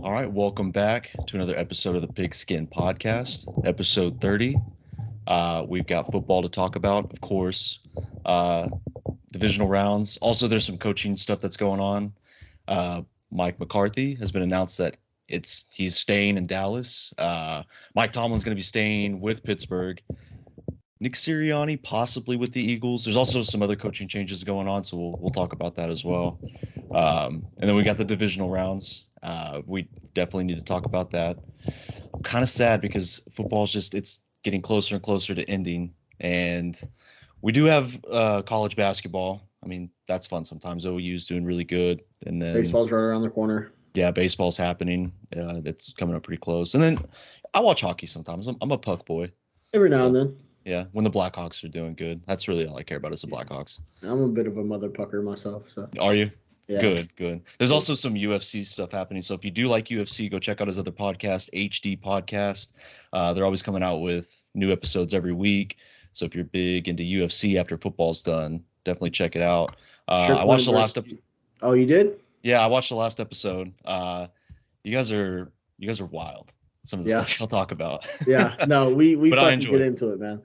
All right, welcome back to another episode of the PigSkin podcast, episode 30. We've got football to talk about, of course, uh, divisional rounds. Also, there's some coaching stuff that's going on. Uh, Mike McCarthy has been announced that he's staying in Dallas. Mike Tomlin's going to be staying with Pittsburgh. Nick Sirianni possibly with the Eagles. There's also some other coaching changes going on, so we'll talk about that as well. And then we got the divisional rounds. We definitely need to talk about that. I'm kind of sad because football's it's getting closer and closer to ending, and we do have college basketball. I mean, that's fun sometimes. OU's doing really good, and then Baseball's right around the corner. yeah, baseball's happening. That's coming up pretty close. And then I watch hockey sometimes. I'm a puck boy. Every now So, and then. yeah, when the Blackhawks are doing good, that's really all I care about is the Yeah. Blackhawks. I'm a bit of a mother pucker myself, so Are you? yeah. Good. There's also some UFC stuff happening. So if you do like UFC, go check out his other podcast, HD Podcast. They're always coming out with new episodes every week. So if you're big into UFC after football's done, definitely check it out. I watched the last. Oh, you did? Yeah, I watched the last episode. You guys are wild. Some of the stuff you'll talk about. Yeah. No, we But I fucking enjoy get it. into it, man.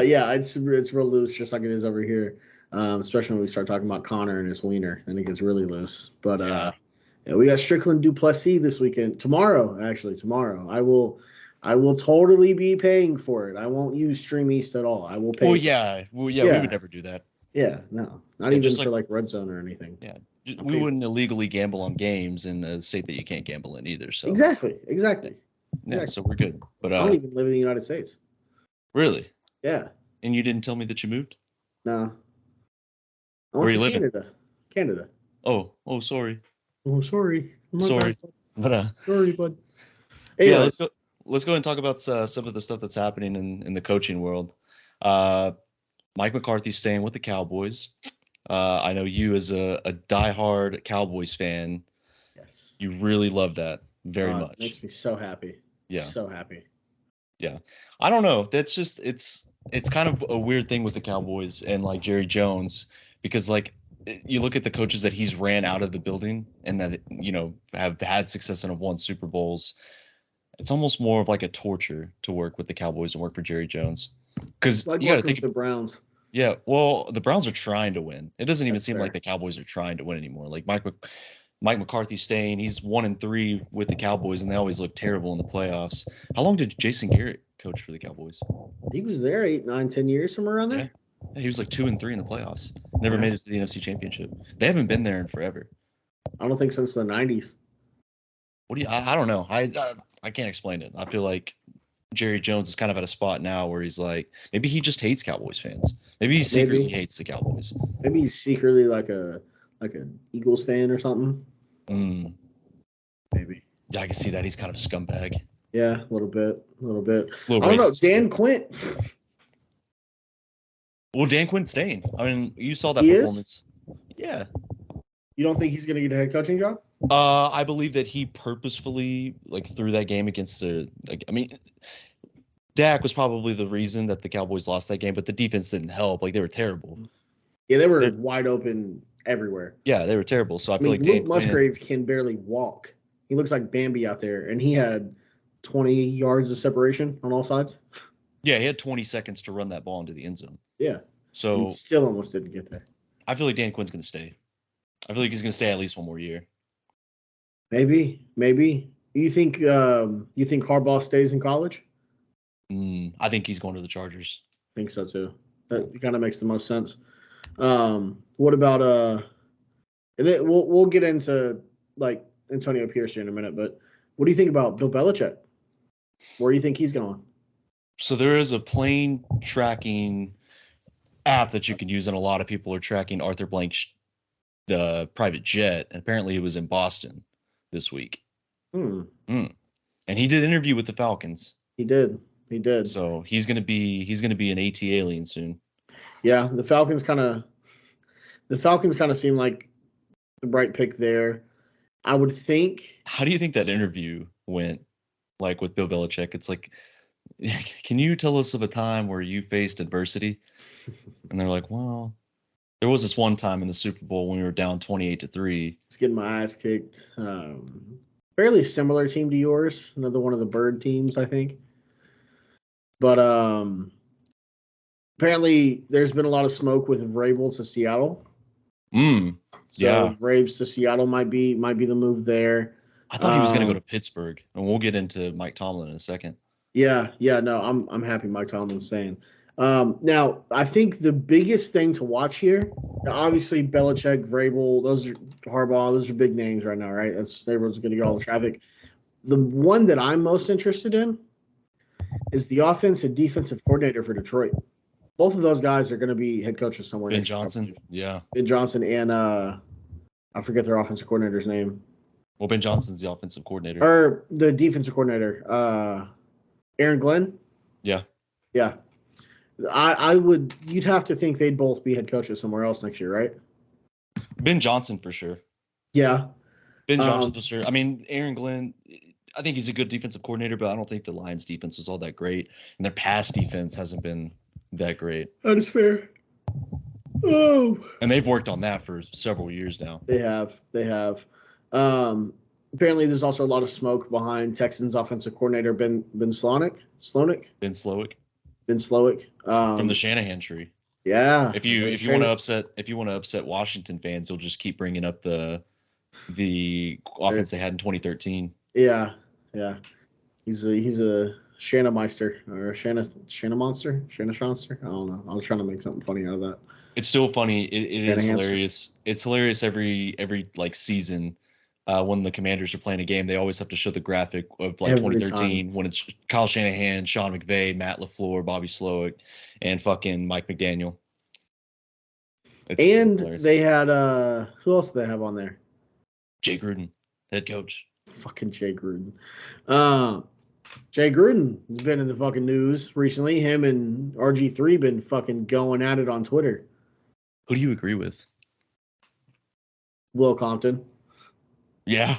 Yeah, it's real loose, just like it is over here. Especially when we start talking about Connor and his wiener, then it gets really loose. But Yeah. we got Strickland Duplessis this weekend. Tomorrow. I will totally be paying for it. I won't use Stream East at all. I will pay. We would never do that. Yeah, no, not Yeah, even just for like Red Zone or anything. Yeah, we wouldn't illegally gamble on games in a state that you can't gamble in either. So Exactly. yeah, so we're good. But I don't even live in the United States. really? Yeah. And you didn't tell me that you moved? No. Where are you living? Canada. Oh, sorry. Oh, sorry. Sorry. But sorry, bud. yeah, let's go and talk about some of the stuff that's happening in the coaching world. Mike McCarthy's staying with the Cowboys. I know you as a diehard Cowboys fan. Yes. You really love that very much. It makes me so happy. Yeah. So happy. Yeah. I don't know. That's just it's kind of a weird thing with the Cowboys and like Jerry Jones, because like you look at the coaches that he's ran out of the building and that have had success and have won Super Bowls. It's almost more of like a torture to work with the Cowboys and work for Jerry Jones, because Like you got to think the Browns. Yeah, well, the Browns are trying to win. It doesn't even That's seem fair. like the Cowboys are trying to win anymore. Like Mike McCarthy's staying. He's 1-3 with the Cowboys, and they always look terrible in the playoffs. How long did Jason Garrett coach for the Cowboys? He was there 8, 9, 10 years, somewhere around there. Yeah, he was like 2-3 in the playoffs. Never made it to the NFC Championship. They haven't been there in forever. I don't think since the 90s. What do you? I don't know. I can't explain it. I feel like Jerry Jones is kind of at a spot now where he's like, maybe he just hates Cowboys fans. Maybe he secretly hates the Cowboys. Maybe he's secretly like an Eagles fan or something. Maybe. Yeah, I can see that. He's kind of a scumbag. Yeah, a little bit. I don't racist. know. Dan Quinn. Well, Dan Quinn's staying. I mean, you saw that He performance. Yeah. You don't think he's going to get a head coaching job? I believe that he purposefully threw that game against Dak was probably the reason that the Cowboys lost that game, but the defense didn't help. Like, they were terrible. Yeah, they were wide open everywhere. Yeah, they were terrible. So I feel like Luke Musgrave can barely walk. He looks like Bambi out there, and he had 20 yards of separation on all sides. Yeah, he had 20 seconds to run that ball into the end zone. Yeah. So he still almost didn't get there. I feel like Dan Quinn's going to stay. I feel like he's going to stay at least one more year. Maybe. You think Harbaugh stays in college? I think he's going to the Chargers. I think so too. That kind of makes the most sense. What about we'll get into like Antonio Pierce here in a minute, but what do you think about Bill Belichick? Where do you think he's going? So there is a plane tracking app that you can use, and a lot of people are tracking Arthur Blank's the private jet, and apparently he was in Boston this week. And he did an interview with the Falcons. He did. So he's gonna be an AT alien soon. Yeah, the Falcons kind of seem like the right pick there. I would think. How do you think that interview went? Like with Bill Belichick, it's like, can you tell us of a time where you faced adversity? And they're like, well, there was this one time in the Super Bowl when we were down 28-3. It's getting my ass kicked. fairly similar team to yours. Another one of the bird teams, I think. But apparently, there's been a lot of smoke with Vrabel to Seattle. So Yeah. Braves to Seattle might be the move there. I thought he was going to go to Pittsburgh, and we'll get into Mike Tomlin in a second. Yeah, no, I'm happy Mike Tomlin's saying. Now, I think the biggest thing to watch here, obviously Belichick, Vrabel, Harbaugh, those are big names right now, right? Everyone's going to get all the traffic. The one that I'm most interested in is the offense and defensive coordinator for Detroit. Both of those guys are going to be head coaches somewhere. Ben Johnson, yeah. Ben Johnson and I forget their offensive coordinator's name. Well, Ben Johnson's the offensive coordinator. Or the defensive coordinator, Aaron Glenn. Yeah. You'd have to think they'd both be head coaches somewhere else next year, right? Ben Johnson for sure. Yeah. Ben Johnson for sure. I mean, Aaron Glenn, I think he's a good defensive coordinator, but I don't think the Lions defense was all that great. And their pass defense hasn't been that great. That is fair. Oh. And they've worked on that for several years now. They have. Apparently, there's also a lot of smoke behind Texans offensive coordinator Ben Slowick. Ben Slowick. From the Shanahan tree. Yeah. If you want to upset Washington fans, you'll just keep bringing up the offense they had in 2013. Yeah. He's a Shanameister or Shana Monster. I don't know. I was trying to make something funny out of that. It's still funny. It is hilarious. It's hilarious every like season. When the Commanders are playing a game, they always have to show the graphic of like 2013 when it's Kyle Shanahan, Sean McVay, Matt LaFleur, Bobby Slowick, and fucking Mike McDaniel. It's they had who else did they have on there? Jay Gruden, head coach. Fucking Jay Gruden. Jay Gruden has been in the fucking news recently. Him and RG3 been fucking going at it on Twitter. Who do you agree with? Will Compton. Yeah.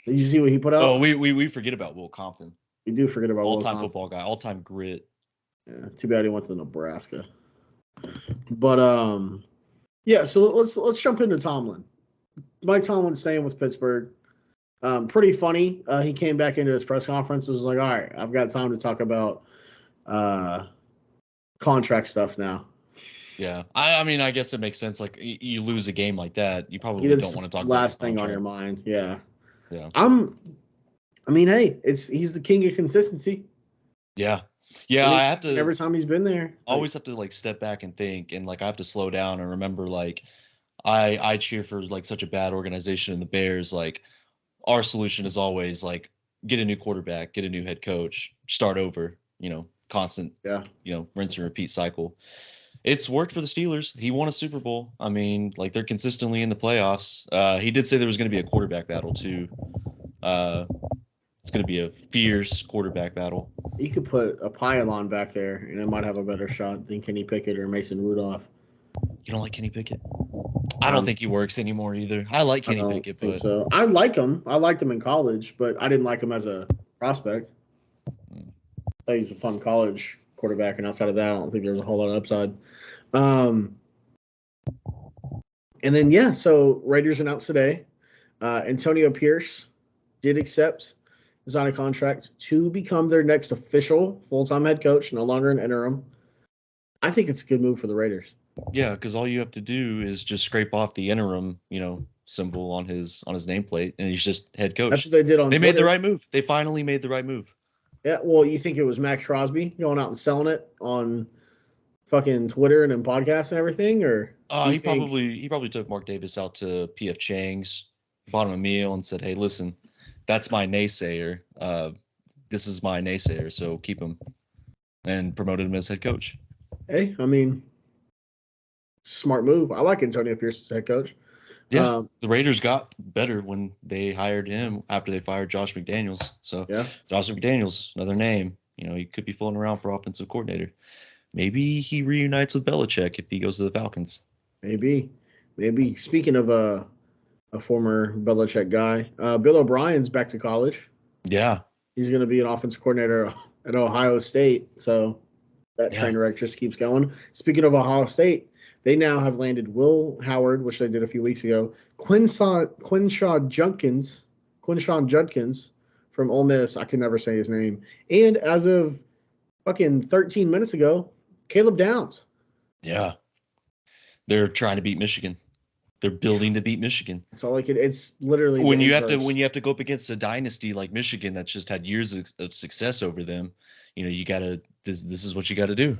Did you see what he put out? Oh, we forget about Will Compton. We do forget about all-time football guy, all-time grit. Yeah, too bad he went to Nebraska. But yeah. So let's jump into Tomlin. Mike Tomlin staying with Pittsburgh. Pretty funny. He came back into his press conference and was like, "All right, I've got time to talk about contract stuff now." Yeah, I mean, I guess it makes sense. Like, you lose a game like that, you probably don't want to talk about last thing on your mind. Yeah. I mean, hey, he's the king of consistency. Yeah. I have to every time he's been there. Always have to like step back and think, and like I have to slow down and remember, like I cheer for like such a bad organization in the Bears. Like, our solution is always like get a new quarterback, get a new head coach, start over. Constant. Yeah. Rinse and repeat cycle. It's worked for the Steelers. He won a Super Bowl. I mean, like, they're consistently in the playoffs. He did say there was going to be a quarterback battle, too. It's going to be a fierce quarterback battle. You could put a pylon back there, and it might have a better shot than Kenny Pickett or Mason Rudolph. You don't like Kenny Pickett? I don't think he works anymore either. I like Kenny Pickett, but so. I like him. I liked him in college, but I didn't like him as a prospect. I thought he was a fun college quarterback, and outside of that, I don't think there's a whole lot of upside. And then so Raiders announced today, Antonio Pierce did accept sign a contract to become their next official full-time head coach, no longer an interim. I think it's a good move for the Raiders. Yeah, because all you have to do is just scrape off the interim, symbol on his nameplate, and he's just head coach. That's what they did on Twitter. Made the right move. They finally made the right move. Yeah, well, you think it was Max Crosby going out and selling it on fucking Twitter and in podcasts and everything, or he probably took Mark Davis out to PF Chang's, bought him a meal, and said, "Hey, listen, that's my naysayer. This is my naysayer, so keep him," and promoted him as head coach. Hey, I mean, smart move. I like Antonio Pierce as head coach. Yeah, the Raiders got better when they hired him after they fired Josh McDaniels. So yeah, Josh McDaniels, another name. He could be floating around for offensive coordinator. Maybe he reunites with Belichick if he goes to the Falcons. Maybe. Speaking of a former Belichick guy, Bill O'Brien's back to college. Yeah, he's going to be an offensive coordinator at Ohio State. So that train wreck just keeps going. Speaking of Ohio State, they now have landed Will Howard, which they did a few weeks ago, Quinshaw Judkins, Quinshon Judkins from Ole Miss. I can never say his name. And as of fucking 13 minutes ago, Caleb Downs. Yeah. They're trying to beat Michigan. They're building to beat Michigan. So like it's literally when you have to go up against a dynasty like Michigan that's just had years of success over them, you gotta this is what you got to do.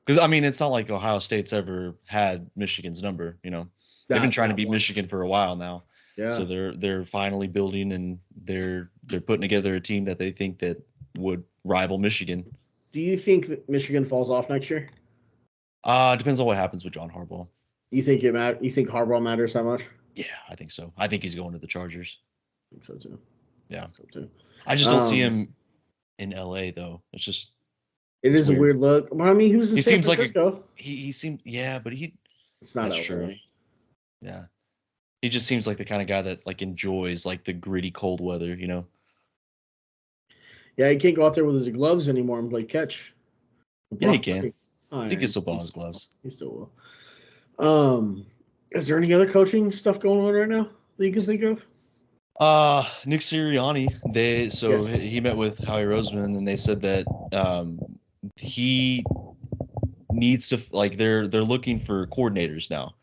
Because I mean, it's not like Ohio State's ever had Michigan's number. They've been trying to beat Michigan for a while now. Yeah. So they're finally building, and they're putting together a team that they think that would rival Michigan. Do you think that Michigan falls off next year? Depends on what happens with John Harbaugh. You think You think Harbaugh matters that much? Yeah, I think so. I think he's going to the Chargers. I think so too. Yeah, so too. I just don't see him in LA though. It's just it's a weird look. But I mean, he was in San Francisco. Like he seemed but it's not that's LA. True. Yeah, he just seems like the kind of guy that like enjoys like the gritty cold weather. Yeah, he can't go out there with his gloves anymore and play catch. Yeah, he can. I think he still ball his gloves. He still will. Is there any other coaching stuff going on right now that you can think of? Nick Sirianni. He met with Howie Roseman, and they said that he needs to they're looking for coordinators now.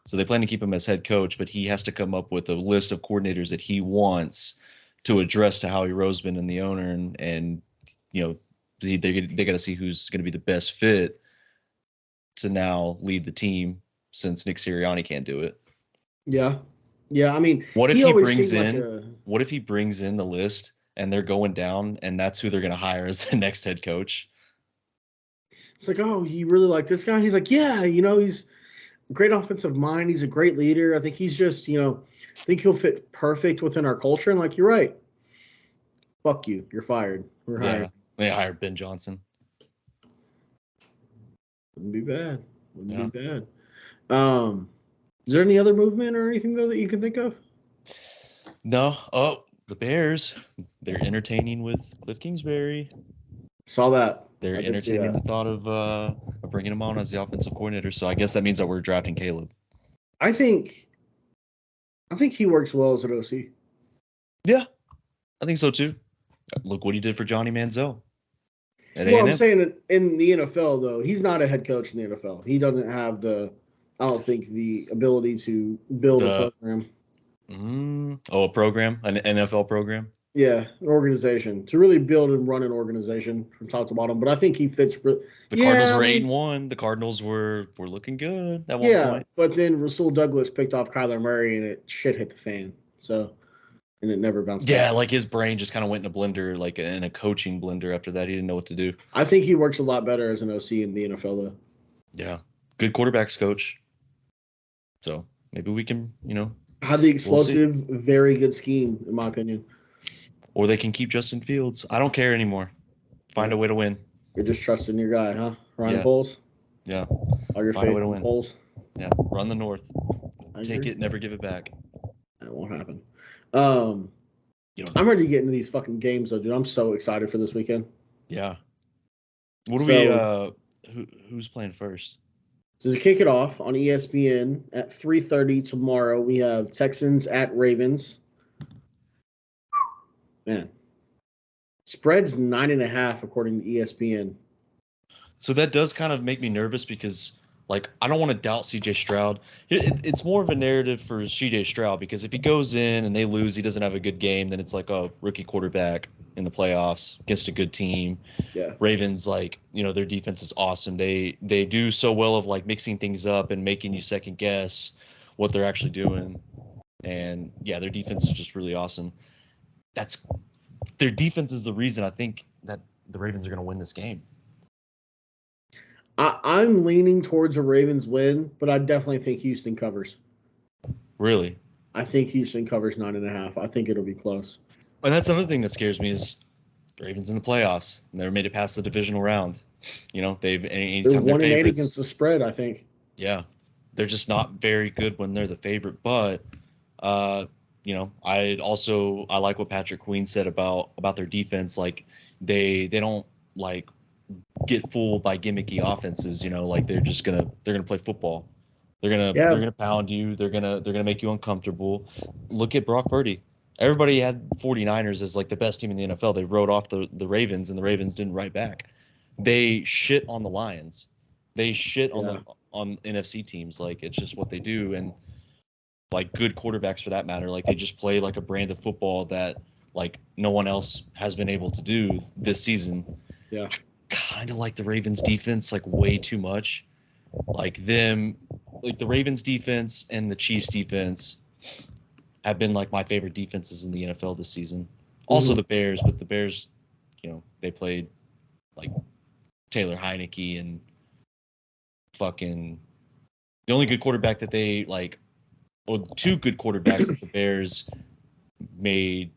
So they plan to keep him as head coach, but he has to come up with a list of coordinators that he wants to address to Howie Roseman and the owner, and they got to see who's going to be the best fit to now lead the team, since Nick Sirianni can't do it. Yeah. I mean, what if he brings in the list and they're going down, and that's who they're going to hire as the next head coach? It's like, oh, you really like this guy? He's like, yeah, he's a great offensive mind. He's a great leader. I think he's just, I think he'll fit perfect within our culture. And like, you're right. Fuck you. You're fired. We're hired. They hired Ben Johnson. Wouldn't be bad. Wouldn't be bad. Is there any other movement or anything though that you can think of? No. Oh, the Bears. They're entertaining with Cliff Kingsbury. Saw that. They're entertaining the thought of bringing him on as the offensive coordinator. So I guess that means that we're drafting Caleb. I think he works well as an OC. Yeah, I think so too. Look what he did for Johnny Manziel. Well, I'm saying in the NFL though, he's not a head coach in the NFL. He doesn't have I don't think the ability to build a program. A program? An NFL program? Yeah, an organization. To really build and run an organization from top to bottom. But I think he fits. The Cardinals were 8-1. The Cardinals were looking good at one point. But then Rasul Douglas picked off Kyler Murray, and shit hit the fan. And it never bounced back. Yeah, like his brain just kind of went in a blender, like in a coaching blender after that. He didn't know what to do. I think he works a lot better as an OC in the NFL, though. Yeah. Good quarterbacks coach. So maybe we can, have the explosive, very good scheme, in my opinion. Or they can keep Justin Fields. I don't care anymore. Find a way to win. You're just trusting your guy, huh? Ryan Poles? Yeah. All your faith in Poles? Yeah. Run the North. Take it, never give it back. That won't happen. I'm ready to get into these fucking games, though, dude. I'm so excited for this weekend. Yeah. What do who's playing first? So to kick it off on ESPN at 3:30 tomorrow, we have Texans at Ravens. Man, spread's 9.5 according to ESPN. So that does kind of make me nervous because, I don't want to doubt C.J. Stroud. It's more of a narrative for C.J. Stroud because if he goes in and they lose, he doesn't have a good game, then it's like a rookie quarterback in the playoffs against a good team. Yeah. Ravens, their defense is awesome. They do so well of mixing things up and making you second guess what they're actually doing. And yeah, their defense is just really awesome. Their defense is the reason I think that the Ravens are going to win this game. I'm leaning towards a Ravens win, but I definitely think Houston covers. Really? I think Houston covers 9.5. I think it'll be close. And that's another thing that scares me is Ravens in the playoffs. Never made it past the divisional round. They're 1-8 against the spread, I think. Yeah, they're just not very good when they're the favorite. But I like what Patrick Queen said about their defense. They don't get fooled by gimmicky offenses. They're gonna play football. They're gonna pound you. They're gonna make you uncomfortable. Look at Brock Purdy. Everybody had 49ers as like the best team in the NFL. They wrote off the Ravens, and the Ravens didn't write back. They shit on the Lions. They shit on on NFC teams. Like, it's just what they do. And like, good quarterbacks for that matter, like, they just play like a brand of football that like no one else has been able to do this season. Yeah. Kind of like the Ravens defense, like way too much. Like the Ravens defense and the Chiefs defense have been like my favorite defenses in the NFL this season. Also the Bears, but the Bears, they played like Taylor Heineke and fucking the only good quarterback that they like, or two good quarterbacks that the Bears made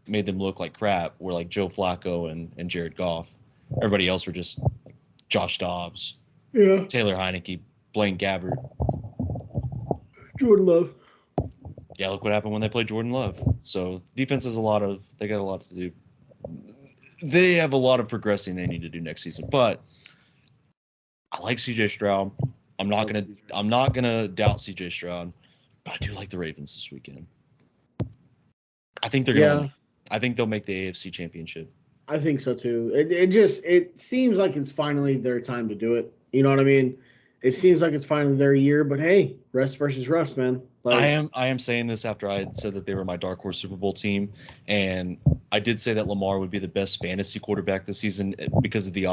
them look like crap were like Joe Flacco and Jared Goff. Everybody else were just like Josh Dobbs, Taylor Heineke, Blaine Gabbert, Jordan Love. Yeah, look what happened when they played Jordan Love. So defense is they got a lot to do. They have a lot of progressing they need to do next season. But I like CJ Stroud. I'm not gonna doubt CJ Stroud, but I do like the Ravens this weekend. I think they're gonna win. I think they'll make the AFC Championship. I think so too. It seems like it's finally their time to do it. You know what I mean? It seems like it's finally their year, but hey, rest versus rust, man. Like, I am saying this after I had said that they were my dark horse Super Bowl team, and I did say that Lamar would be the best fantasy quarterback this season because of the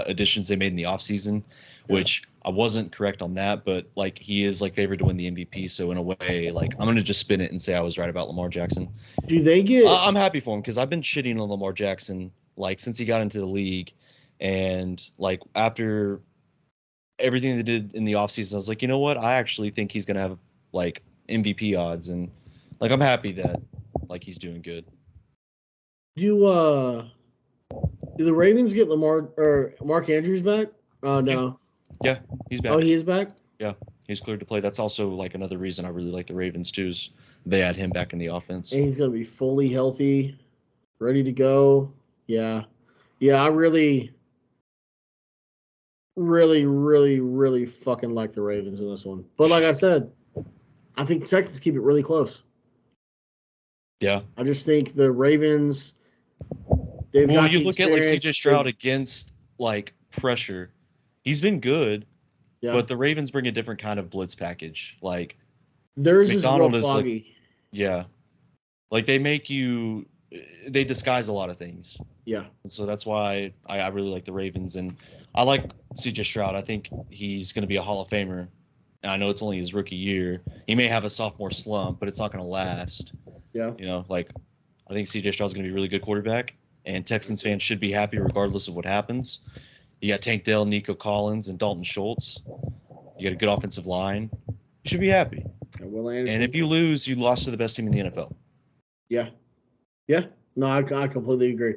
additions they made in the offseason, which I wasn't correct on that, but like he is like favored to win the MVP. So in a way, like I'm gonna just spin it and say I was right about Lamar Jackson. Do they get? I'm happy for him because I've been shitting on Lamar Jackson like since he got into the league, and like after everything they did in the offseason, I was like, you know what? I actually think he's going to have like MVP odds, and like I'm happy that like he's doing good. Do the Ravens get Lamar or Mark Andrews back? Oh no. Yeah, he's back. Oh, he is back? Yeah, he's cleared to play. That's also like another reason I really like the Ravens too, is they had him back in the offense. And he's going to be fully healthy, ready to go. Yeah. Yeah, I really fucking like the Ravens in this one. But like I said, I think the Texans keep it really close. Yeah. I just think the Ravens, you look at like CJ Stroud against like pressure. He's been good, but the Ravens bring a different kind of blitz package. Like theirs is real foggy. Like, yeah. Like they disguise a lot of things. Yeah. And so that's why I really like the Ravens, and I like CJ Stroud. I think he's going to be a Hall of Famer. And I know it's only his rookie year. He may have a sophomore slump, but it's not going to last. Yeah. Like I think CJ Stroud's going to be a really good quarterback, and Texans fans should be happy regardless of what happens. You got Tank Dell, Nico Collins, and Dalton Schultz. You got a good offensive line. You should be happy. And if you lose, you lost to the best team in the NFL. Yeah. Yeah. No, I completely agree.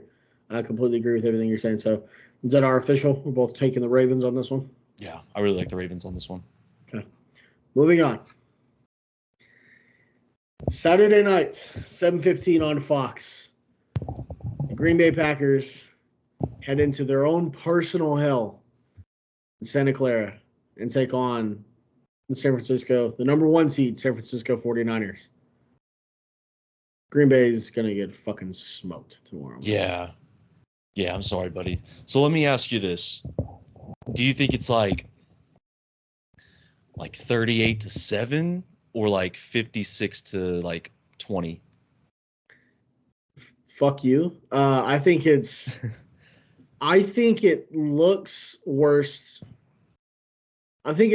I completely agree with everything you're saying. So, is that our official? We're both taking the Ravens on this one? Yeah, I really like the Ravens on this one. Okay. Moving on. Saturday night, 7:15 on Fox. The Green Bay Packers head into their own personal hell in Santa Clara and take on the number 1 seed, San Francisco 49ers. Green Bay is going to get fucking smoked tomorrow. Yeah. Yeah, I'm sorry, buddy. So let me ask you this. Do you think it's like 38-7 or like 56-20? Fuck you. I think it looks worse. I think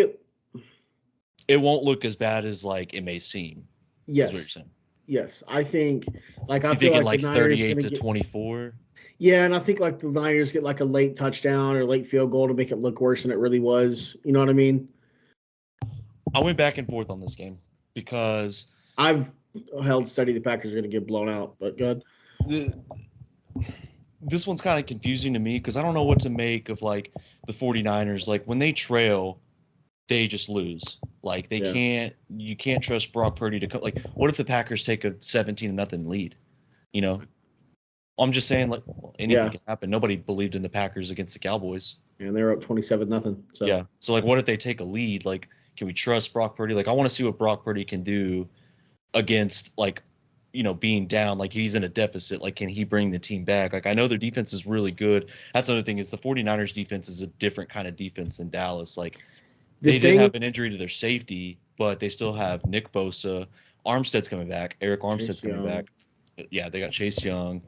it won't look as bad as like it may seem. Yes. Is what you're saying. Yes, I think I feel like the 38-24. Yeah, and I think like the Niners get like a late touchdown or late field goal to make it look worse than it really was. You know what I mean? I went back and forth on this game because I've held steady the Packers are going to get blown out, but good. This one's kind of confusing to me because I don't know what to make of like the 49ers. Like when they trail, they just lose. Like you can't trust Brock Purdy to come. Like, what if the Packers take a 17-0 lead? You know, I'm just saying like anything can happen. Nobody believed in the Packers against the Cowboys. And they're up 27-0. So yeah. So like, what if they take a lead? Like, Can we trust Brock Purdy? Like, I want to see what Brock Purdy can do against, like, being down, like he's in a deficit. Like, can he bring the team back? Like, I know their defense is really good. That's another thing, is the 49ers defense is a different kind of defense than Dallas. Like, they did have an injury to their safety, but they still have Nick Bosa. Armstead's coming back. Eric Armstead's coming back. Yeah, they got Chase Young.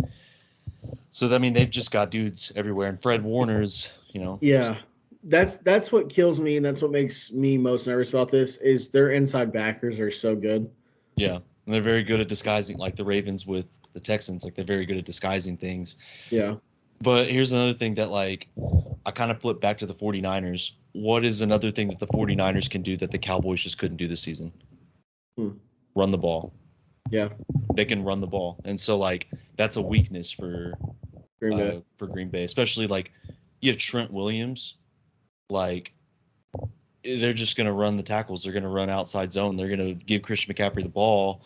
So, I mean, they've just got dudes everywhere. And Fred Warner's, Yeah. That's what kills me, and that's what makes me most nervous about this, is their inside backers are so good. Yeah. And they're very good at disguising, like the Ravens with the Texans. Like, they're very good at disguising things. Yeah. But here's another thing that, like, I kind of flip back to the 49ers. What is another thing that the 49ers can do that the Cowboys just couldn't do this season? Run the ball. Yeah. They can run the ball. And so, like, that's a weakness for Green Bay, especially, like, you have Trent Williams. Like, they're just going to run the tackles. They're going to run outside zone. They're going to give Christian McCaffrey the ball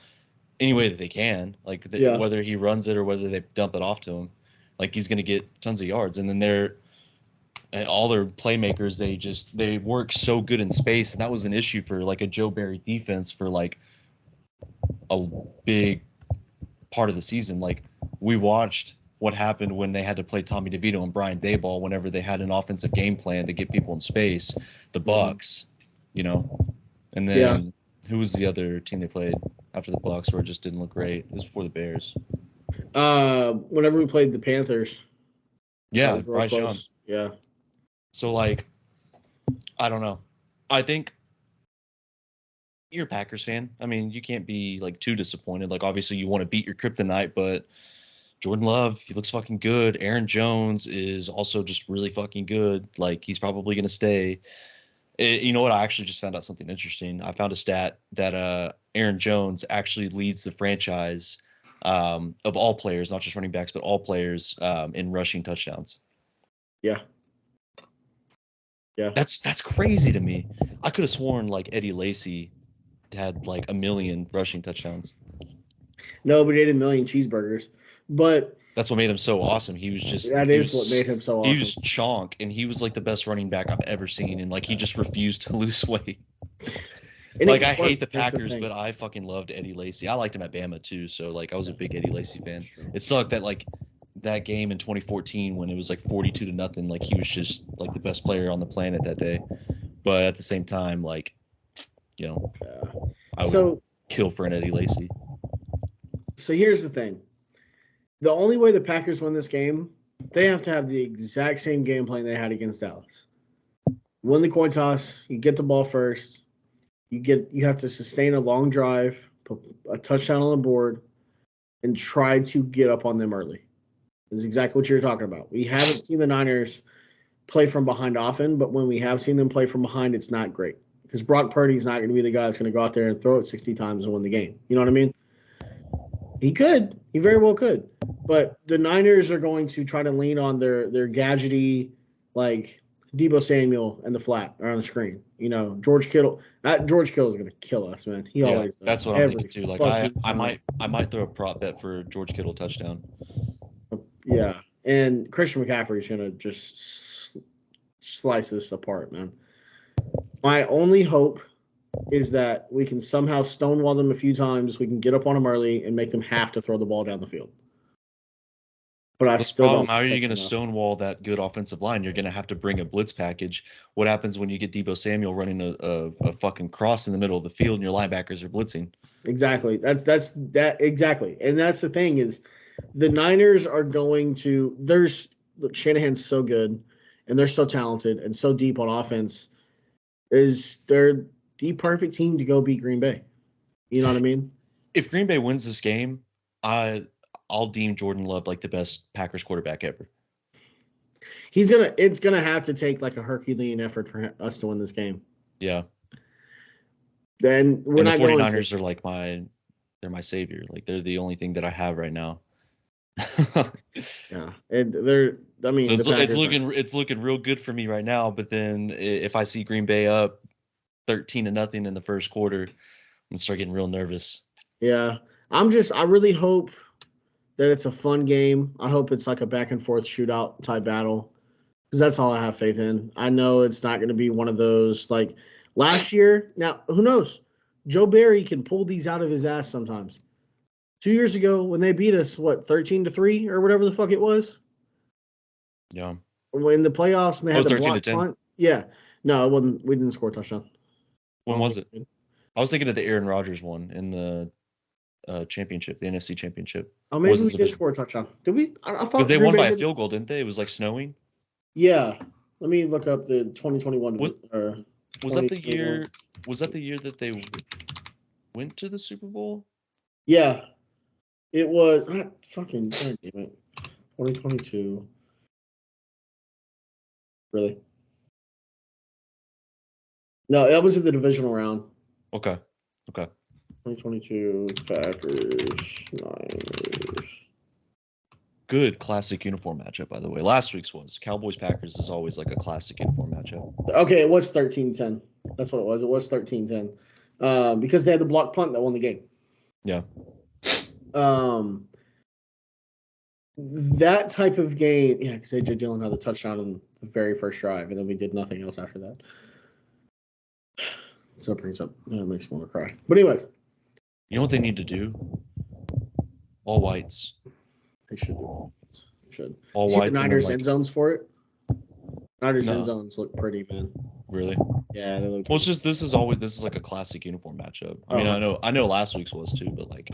any way that they can. Like, whether he runs it or whether they dump it off to him. Like, he's going to get tons of yards. And then all their playmakers, they work so good in space. And that was an issue for, like, a Joe Barry defense for, like, a big part of the season. Like, we watched what happened when they had to play Tommy DeVito and Brian Daboll whenever they had an offensive game plan to get people in space. The Bucks, and then who was the other team they played after the Bucks where it just didn't look great? It was before the Bears. Whenever we played the Panthers. Yeah, Bryce Young. Yeah. So, like, I don't know. I think you're a Packers fan. I mean, you can't be, like, too disappointed. Like, obviously you want to beat your kryptonite, but Jordan Love, he looks fucking good. Aaron Jones is also just really fucking good. Like, he's probably going to stay. You know what? I actually just found out something interesting. I found a stat that Aaron Jones actually leads the franchise of all players, not just running backs, but all players in rushing touchdowns. Yeah. Yeah. That's crazy to me. I could have sworn, like, Eddie Lacy had, like, 1 million rushing touchdowns. No, but he ate 1 million cheeseburgers. But that's what made him so awesome. He was just what made him so awesome. He was chonk, and he was, like, the best running back I've ever seen, and, like, he just refused to lose weight. Like, I hate the Packers, but I fucking loved Eddie Lacy. I liked him at Bama too, so, like, I was a big Eddie Lacy fan. It sucked that, like, that game in 2014 when it was, like, 42-0, like, he was just, like, the best player on the planet that day. But at the same time, like, I would kill for an Eddie Lacy. So here's the thing. The only way the Packers win this game, they have to have the exact same game plan they had against Dallas. Win the coin toss, you get the ball first, you have to sustain a long drive, put a touchdown on the board, and try to get up on them early. This is exactly what you're talking about. We haven't seen the Niners play from behind often, but when we have seen them play from behind, it's not great. Because Brock Purdy is not going to be the guy that's going to go out there and throw it 60 times and win the game. You know what I mean? He could. He very well could. But the Niners are going to try to lean on their gadgety, like, Deebo Samuel and the flat or on the screen. George Kittle. George Kittle is going to kill us, man. He always does. That's what I'm thinking too. Like, I might throw a prop bet for George Kittle touchdown. Yeah, and Christian McCaffrey is going to just slice this apart, man. My only hope is that we can somehow stonewall them a few times. We can get up on them early and make them have to throw the ball down the field. But I still don't. How are you going to stonewall that good offensive line? You're going to have to bring a blitz package. What happens when you get Deebo Samuel running a fucking cross in the middle of the field and your linebackers are blitzing? Exactly. That's exactly. And that's the thing is the Niners are going to look, Shanahan's so good and they're so talented and so deep on offense. They're the perfect team to go beat Green Bay. You know what I mean? If Green Bay wins this game, I'll deem Jordan Love like the best Packers quarterback ever. It's gonna have to take like a Herculean effort for us to win this game. Yeah. Then we're not going to. The 49ers are like they're my savior. Like, they're the only thing that I have right now. Yeah, and it's looking real good for me right now. But then if I see Green Bay up 13-0 in the first quarter, I'm gonna start getting real nervous. Yeah, I really hope that it's a fun game. I hope it's like a back and forth shootout type battle because that's all I have faith in. I know it's not going to be one of those like Last year, now who knows? Joe Barry can pull these out of his ass sometimes. 2 years ago, when they beat us, 13-3 or whatever the fuck it was? Yeah. In the playoffs, and they had the block 13-10. punt. Yeah. No, it wasn't. We didn't score a touchdown. When was it? I was thinking of the Aaron Rodgers one in the championship, the NFC championship. Oh, maybe we did score a touchdown. Did we? I thought because they won by a field goal, didn't they? It was like snowing. Yeah. Let me look up the 2021. Was that the year? Was that the year that they went to the Super Bowl? Yeah, it was. Fucking damn it. 2022. Really? No, that was in the divisional round. Okay. 2022 Packers Niners. Good classic uniform matchup, by the way. Last week's was Cowboys Packers is always like a classic uniform matchup. Okay, it was 13-10. That's what it was. It was 13-10. Because they had the block punt that won the game. Yeah. That type of game, yeah, because AJ Dillon had the touchdown in the very first drive, and then we did nothing else after that. So it brings up, that makes me want to cry. But anyways. You know what they need to do? All whites. They should do. Should. All whites. The Niners end zones for it. Niners end zones look pretty, man. Really? Yeah, they look. Well, it's just this is like a classic uniform matchup. I mean, I know last week's was too, but like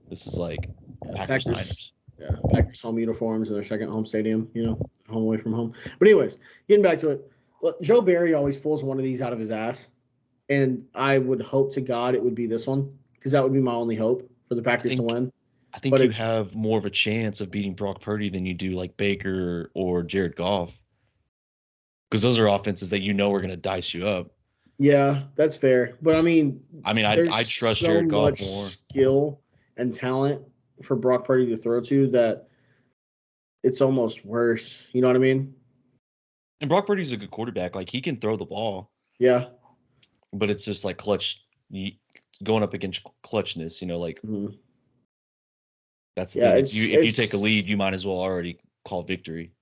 this is like Packers Niners. Yeah, Packers home uniforms in their second home stadium. Home away from home. But anyways, getting back to it, look, Joe Barry always pulls one of these out of his ass, and I would hope to God it would be this one because that would be my only hope for the Packers to win. I think you have more of a chance of beating Brock Purdy than you do like Baker or Jared Goff. Because those are offenses that are going to dice you up. Yeah, that's fair. But I mean, I trust Jared Goff more. Skill and talent for Brock Purdy to throw to that it's almost worse. You know what I mean? And Brock Purdy's a good quarterback. Like he can throw the ball. Yeah. But it's just like going up against clutchness. Mm-hmm. That's the thing. If you take a lead, you might as well already call victory.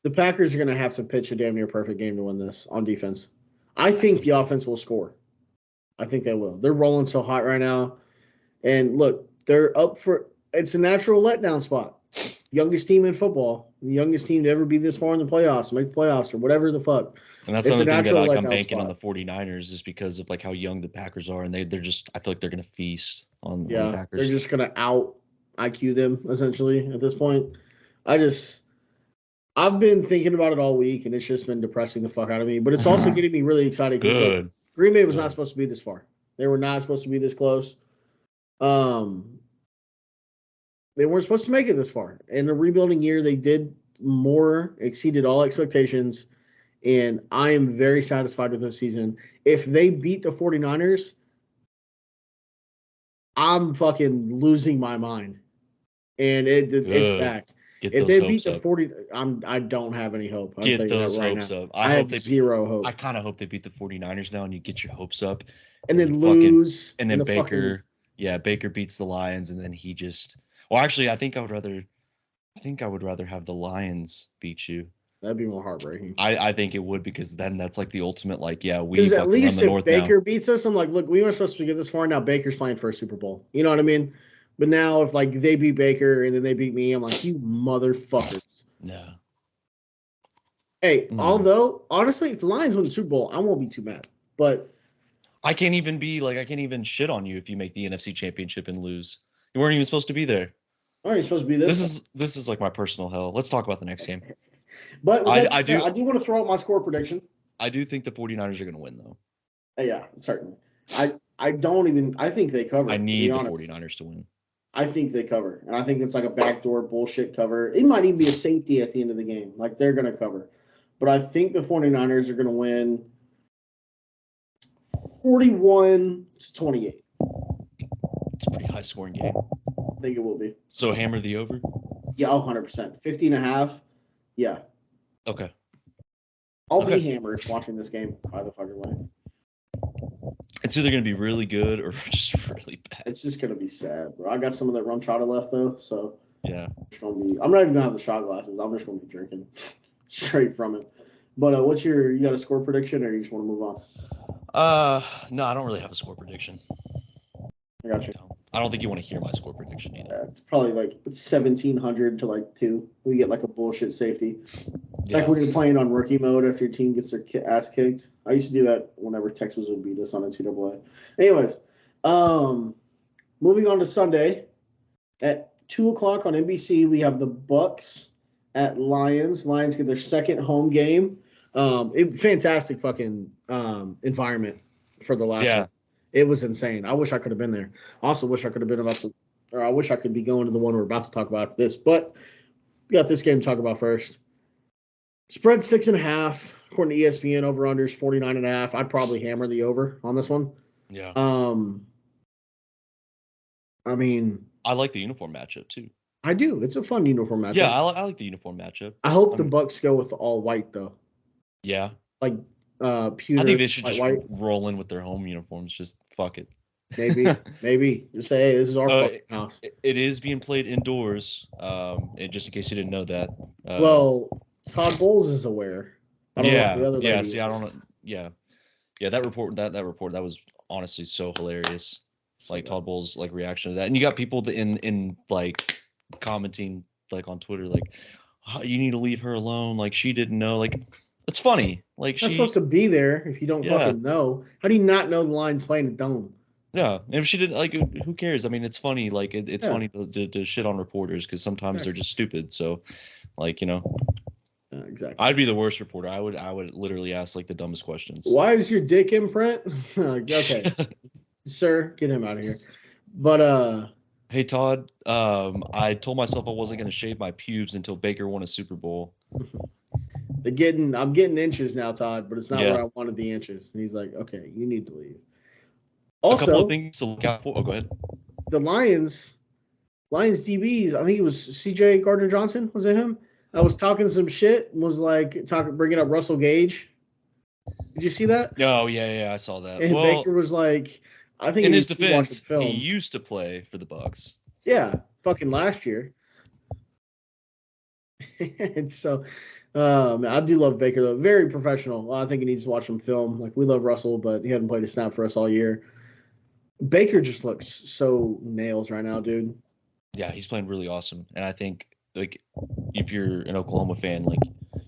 The Packers are going to have to pitch a damn near perfect game to win this on defense. I think the offense will score. I think they will. They're rolling so hot right now. And look, they're up for – it's a natural letdown spot. Youngest team in football. The youngest team to ever be this far in the playoffs, make the playoffs or whatever the fuck. And that's another thing that I'm banking on the 49ers just because of like how young the Packers are. And they're just – I feel like they're going to feast on the Packers. They're just going to out IQ them essentially at this point. I've been thinking about it all week, and it's just been depressing the fuck out of me. But it's also getting me really excited because Green Bay was not supposed to be this far. They were not supposed to be this close. They weren't supposed to make it this far. In a rebuilding year, they did more, exceeded all expectations, and I am very satisfied with this season. If they beat the 49ers, I'm fucking losing my mind. And it's back. If they beat the 40, I don't have any hope. Get those hopes up. I have zero hope. I kind of hope they beat the 49ers now and you get your hopes up. And then lose. And then Baker, Baker beats the Lions and then he just – well, actually, I think I would rather have the Lions beat you. That'd be more heartbreaking. I think it would because then that's like the ultimate like, we because at least if Baker now. Beats us, I'm like, look, we weren't supposed to get this far. Now Baker's playing for a Super Bowl. You know what I mean? But now if like they beat Baker and then they beat me, I'm like, you motherfuckers. No. Hey, although honestly, if the Lions win the Super Bowl, I won't be too mad. But I can't even shit on you if you make the NFC Championship and lose. You weren't even supposed to be there. Aren't you supposed to be this? This is like my personal hell. Let's talk about the next game. But I do want to throw out my score prediction. I do think the 49ers are going to win though. Yeah, certainly. I think they cover. I need the 49ers to win. I think they cover. And I think it's like a backdoor bullshit cover. It might even be a safety at the end of the game. Like they're going to cover. But I think the 49ers are going to win 41-28. It's a pretty high scoring game. I think it will be. So hammer the over? Yeah, 100%. 50.5. Yeah. Okay. I'll be hammered watching this game by the fucking way. It's either going to be really good or just really bad. It's just going to be sad, bro. I got some of that rum chata left, though, so yeah. I'm not even going to have the shot glasses. I'm just going to be drinking straight from it. But you got a score prediction or you just want to move No, I don't really have a score prediction. I got you. I don't think you want to hear my score prediction either. It's probably like 1,700 to like 2. We get like a bullshit safety. Yeah. Like when you're playing on rookie mode after your team gets their ass kicked. I used to do that whenever Texas would beat us on NCAA. Anyways, moving on to Sunday at 2 o'clock on NBC, we have the Bucks at Lions. Lions get their second home game. Fantastic fucking environment for the last one. It was insane. I wish I could have been there. Also, wish I could have been I wish I could be going to the one we're about to talk about after this. But we got this game to talk about first. Spread 6.5 according to ESPN. Over unders 49.5. I'd probably hammer the over on this one. Yeah. I mean, I like the uniform matchup too. I do. It's a fun uniform matchup. Yeah, I like the uniform matchup. I hope the Bucks go with all white though. Yeah. Like pewter. I think they should just white. roll in with their home uniforms. Just fuck it. Maybe. Just say, hey, this is our fucking house. It is being played indoors. Just in case you didn't know that. Well, Todd Bowles is aware. I don't know if the other lady see, I don't know. Yeah. That report that was honestly so hilarious. Like Todd Bowles' like reaction to that, and you got people in like commenting like on Twitter like, oh, you need to leave her alone. Like she didn't know. Like it's funny. Like she's supposed to be there if you don't fucking know. How do you not know the Lions playing a dome? Yeah, and if she didn't, like, who cares? I mean, it's funny. Like, it's funny to shit on reporters because sometimes they're just stupid. So, like, exactly. I'd be the worst reporter. I would literally ask like the dumbest questions. Why is your dick imprint? Okay, sir, get him out of here. But hey Todd, I told myself I wasn't going to shave my pubes until Baker won a Super Bowl. I'm getting inches now, Todd, but it's not where I wanted the inches. And he's like, okay, you need to leave. Also, a couple of things to look out for. Oh, go ahead. The Lions DBs, I think it was CJ Gardner-Johnson. Was it him? I was talking some shit and was like bringing up Russell Gage. Did you see that? Oh, yeah, I saw that. And Baker was like, I think in his defense, he used to play for the Bucks. Yeah, fucking last year. And so, I do love Baker though. Very professional. I think he needs to watch some film. Like we love Russell, but he hadn't played a snap for us all year. Baker just looks so nails right now, dude. Yeah, he's playing really awesome, and I think like if you're an Oklahoma fan, like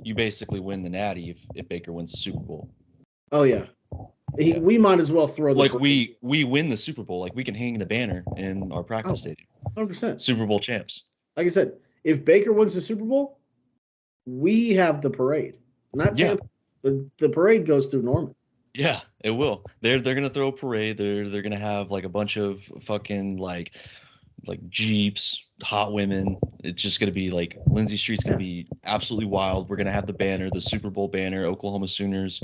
you basically win the Natty if Baker wins the Super Bowl. Oh yeah. We might as well throw the like we win the Super Bowl. Like we can hang the banner in our practice stadium. 100%. Super Bowl champs. Like I said, if Baker wins the Super Bowl, we have the parade. Not Tampa. The parade goes through Norman. Yeah, it will. They're gonna throw a parade. They're gonna have like a bunch of fucking like Jeeps, hot women. It's just gonna be like Lindsay Street's gonna be absolutely wild. We're gonna have the banner, the Super Bowl banner, Oklahoma Sooners,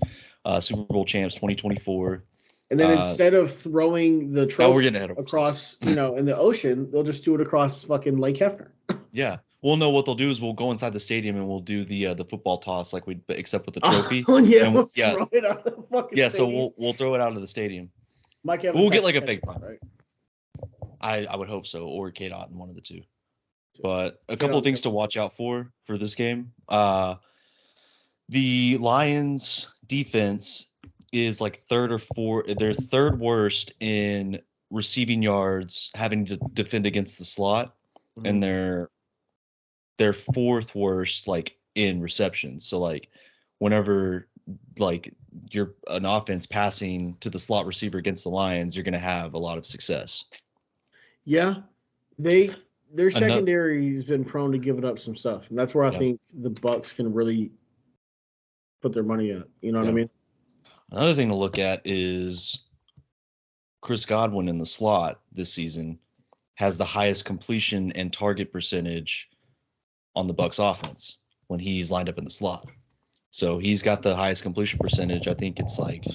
Super Bowl champs 2024. And then instead of throwing the trophy across, in the ocean, they'll just do it across fucking Lake Hefner. Yeah. We'll know what they'll do is we'll go inside the stadium and we'll do the football toss except with the trophy. Oh yeah, we'll throw it out of the fucking stadium. So we'll throw it out of the stadium. We'll get like a fake one, right? I would hope so, or Kate Otten, one of the two. But a couple of things to watch out for this game. The Lions defense is like third or fourth. They're third worst in receiving yards, having to defend against the slot, and they're fourth worst like in receptions. So like whenever like you're an offense passing to the slot receiver against the Lions, you're going to have a lot of success. Yeah, their secondary has been prone to giving up some stuff, and that's where I think the Bucks can really put their money at. You know what I mean? Another thing to look at is Chris Godwin in the slot this season has the highest completion and target percentage on the Bucks offense when he's lined up in the slot. So he's got the highest completion percentage. I think it's like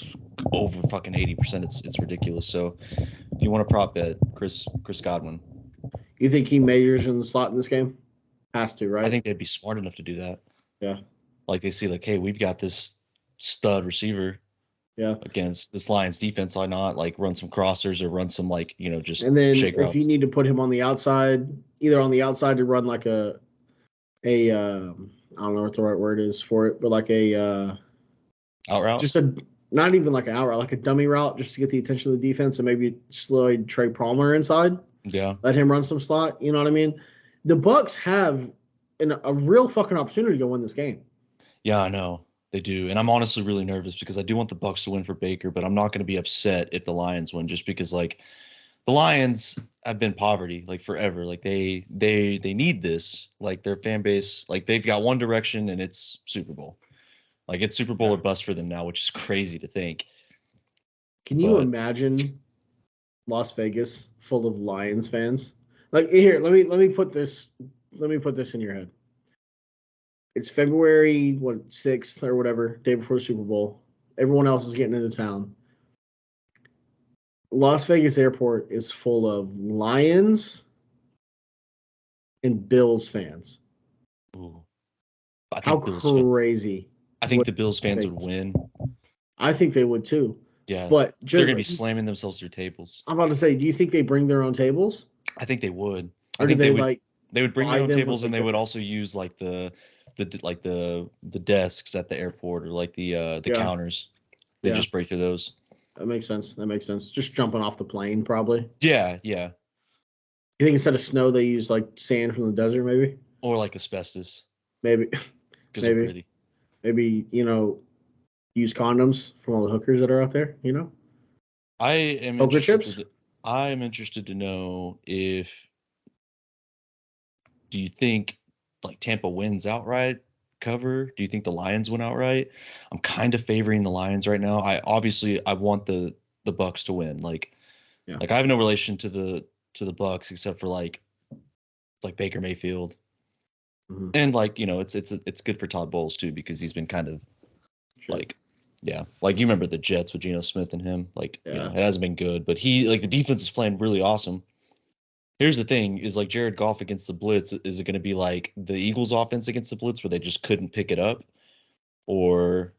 over fucking 80%. It's ridiculous. So if you want to prop bet Chris Godwin. You think he majors in the slot in this game? Has to, right? I think they'd be smart enough to do that. Yeah. Like they see like, hey, we've got this stud receiver. Yeah. Against this Lions defense, why not like run some crossers or run some like, just and then shake if routes. You need to put him on the outside, either on the outside to run like a I don't know what the right word is for it, but like a out route. Just a not even like an outright, like a dummy route just to get the attention of the defense and maybe slide Trey Palmer inside. Yeah. Let him run some slot. You know what I mean? The Bucks have a real fucking opportunity to win this game. Yeah, I know. They do. And I'm honestly really nervous because I do want the Bucks to win for Baker, but I'm not going to be upset if the Lions win just because like the Lions have been poverty like forever. Like they need this. Like their fan base, like they've got one direction and it's Super Bowl. Like it's Super Bowl or bust for them now, which is crazy to think. Can you imagine Las Vegas full of Lions fans? Like here, let me put this in your head. It's February 6th or whatever, day before the Super Bowl. Everyone else is getting into town. Las Vegas airport is full of Lions and Bills fans. Ooh. How crazy. I think the Bills fans would win. I think they would too. Yeah. But they're going to be slamming themselves through tables. I'm about to say, do you think they bring their own tables? I think they would. Or I think they would bring their own tables and they would also use like the desks at the airport or like the counters. They just break through those. That makes sense. Just jumping off the plane, probably. Yeah. You think instead of snow, they use like sand from the desert, maybe? Or like asbestos. Maybe. Because they're pretty. Maybe, use condoms from all the hookers that are out there, I am interested to know do you think like Tampa wins outright cover? Do you think the Lions win outright? I'm kind of favoring the Lions right now. I want the Bucks to win. Like I have no relation to the Bucks except for like Baker Mayfield. Mm-hmm. And like, it's good for Todd Bowles too because he's been kind of like you remember the Jets with Geno Smith and him. Like it hasn't been good, but the defense is playing really awesome. Here's the thing: is like Jared Goff against the blitz. Is it going to be like the Eagles' offense against the blitz, where they just couldn't pick it up, or?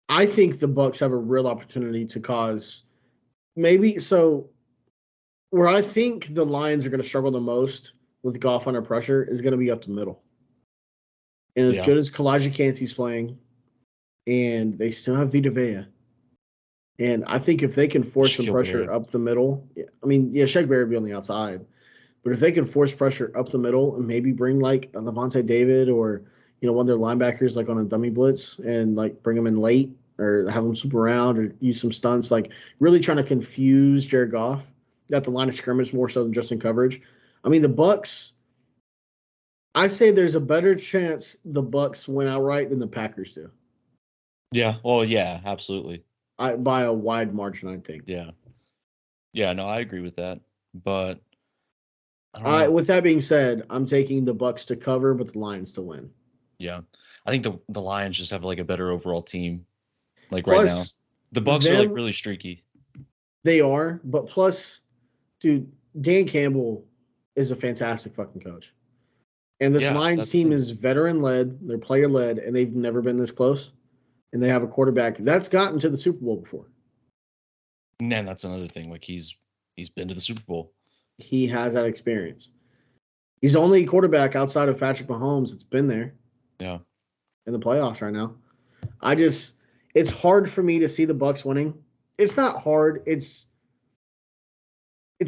I think the Bucks have a real opportunity to cause maybe so. Where I think the Lions are going to struggle the most with Goff under pressure is going to be up the middle. And as good as Kalijah Kancey's playing, and they still have Vita Vea. And I think if they can force some pressure up the middle, Shaq Barrett would be on the outside. But if they can force pressure up the middle and maybe bring like a Levante David or, one of their linebackers like on a dummy blitz and like bring them in late or have them swoop around or use some stunts, like really trying to confuse Jared Goff at the line of scrimmage more so than just in coverage. The Bucks, I say there's a better chance the Bucks win outright than the Packers do. Yeah. Well, yeah, absolutely. By a wide margin, I think. Yeah. Yeah, no, I agree with that. But I don't know. With that being said, I'm taking the Bucks to cover, but the Lions to win. Yeah. I think the Lions just have like a better overall team. Like plus, right now. The Bucks are like really streaky. They are, but plus, dude, Dan Campbell is a fantastic fucking coach. And this Lions team is veteran-led, they're player-led, and they've never been this close. And they have a quarterback that's gotten to the Super Bowl before. Man, that's another thing. Like he's been to the Super Bowl. He has that experience. He's the only quarterback outside of Patrick Mahomes that's been there. Yeah. In the playoffs right now. It's hard for me to see the Bucks winning. It's not hard. It's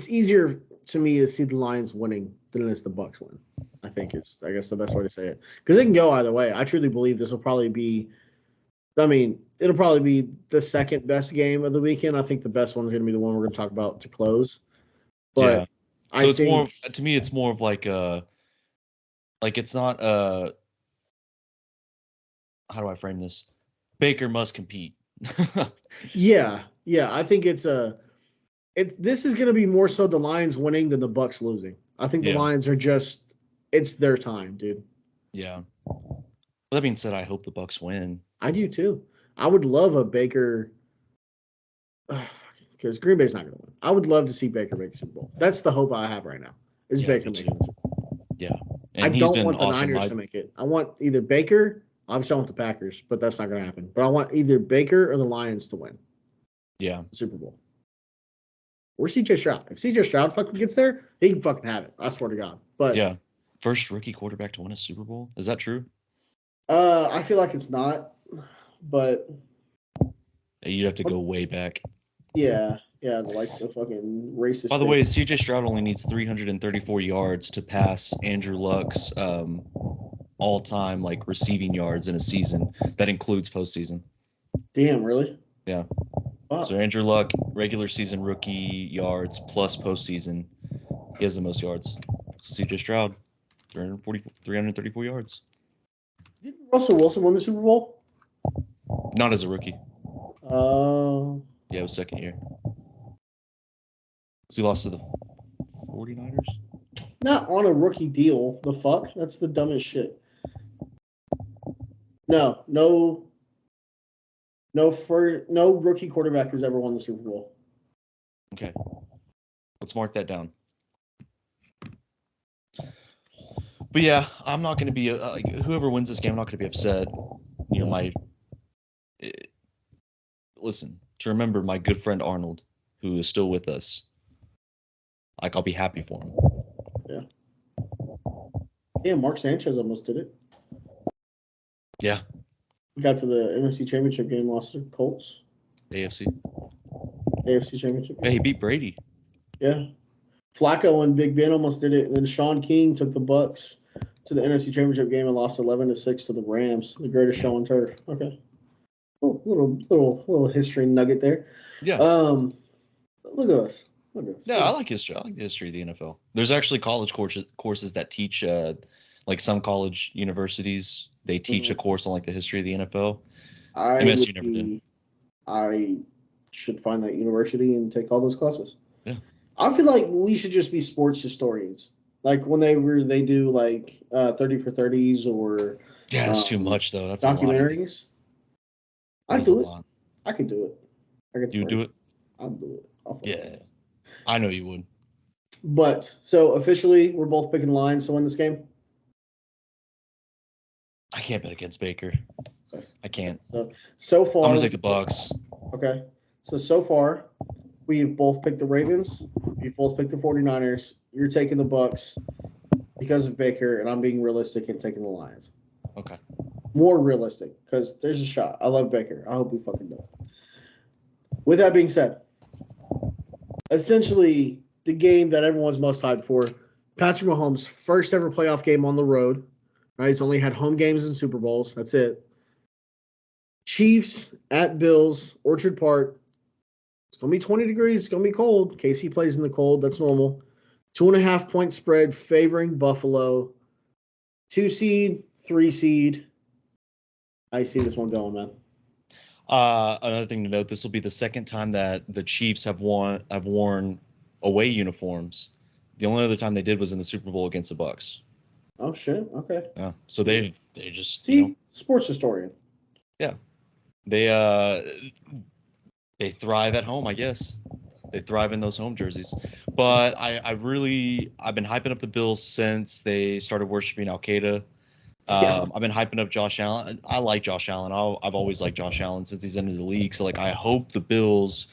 easier to me to see the Lions winning than it is the Bucks win. I think it's, the best way to say it. Because it can go either way. I truly believe this will probably be, it'll probably be the second best game of the weekend. I think the best one's going to be the one we're going to talk about to close. But yeah. So to me, it's more of like it's not how do I frame this? Baker must compete. Yeah. I think this is going to be more so the Lions winning than the Bucks losing. I think the Lions are it's their time, dude. Yeah. Well, that being said, I hope the Bucks win. I do too. I would love a Baker. Because Green Bay's not going to win. I would love to see Baker make the Super Bowl. That's the hope I have right now. Is Baker making the Super Bowl? Yeah. And I don't want the Niners to make it. I want either Baker. Obviously, I want the Packers, but that's not going to happen. But I want either Baker or the Lions to win. Yeah. The Super Bowl. Or CJ Stroud. If CJ Stroud fucking gets there, he can fucking have it. I swear to God. But yeah. First rookie quarterback to win a Super Bowl. Is that true? I feel like it's not, but You'd have to go way back. Yeah, like the fucking racist. By the way, CJ Stroud only needs 334 yards to pass Andrew Luck's all-time like receiving yards in a season. That includes postseason. Damn, really? Yeah. Wow. So Andrew Luck, regular season rookie yards plus postseason, he has the most yards. CJ Stroud, 334 yards. Did Russell Wilson win the Super Bowl? Not as a rookie. Yeah, it was second year. So he lost to the 49ers? Not on a rookie deal. The fuck? That's the dumbest shit. No rookie quarterback has ever won the Super Bowl. Okay. Let's mark that down. But yeah, I'm not going to be like whoever wins this game. I'm not going to be upset. You know, listen, to remember my good friend Arnold, who is still with us. Like, I'll be happy for him. Yeah, Mark Sanchez almost did it. Yeah. He got to the NFC Championship game, lost to Colts. AFC Championship game. Yeah, he beat Brady. Yeah. Flacco and Big Ben almost did it. And then Sean King took the Bucks to the NFC Championship game and lost 11-6 to the Rams. The greatest show on turf. Okay. Oh, little history nugget there. Yeah. Look at us. Yeah, I like history. I like the history of the NFL. There's actually college courses that teach, like some college universities, they teach a course on like the history of the NFL. MSU never did. I should find that university and take all those classes. Yeah. I feel like we should just be sports historians. Like whenever they do like 30 for 30s or that's too much though. That's documentaries. I do it. I could do it. You do it? I'll do it. Yeah. I know you would. But so officially, we're both picking lines to win this game. I can't bet against Baker. I can't. So far, I'm gonna take the Bucks. Okay. So far, we've both picked the Ravens. We've both picked the 49ers. You're taking the Bucks because of Baker, and I'm being realistic and taking the Lions. Okay. More realistic, because there's a shot. I love Baker. I hope he fucking does. With that being said, essentially the game that everyone's most hyped for, Patrick Mahomes' first ever playoff game on the road. Right? He's only had home games and Super Bowls. That's it. Chiefs at Bills, Orchard Park. It's going to be 20 degrees. It's going to be cold. KC plays in the cold. That's normal. 2.5 point spread favoring Buffalo. 2 seed, 3 seed. I see this one going, man. Another thing to note: this will be the second time that the Chiefs have worn away uniforms. The only other time they did was in the Super Bowl against the Bucks. Oh shit! Okay. Yeah. So they just see sports historian. Yeah. They thrive at home, I guess. They thrive in those home jerseys. But I've been hyping up the Bills since they started worshiping Al Qaeda. I've been hyping up Josh Allen. I like Josh Allen. I've always liked Josh Allen since he's entered the league. So like I hope the Bills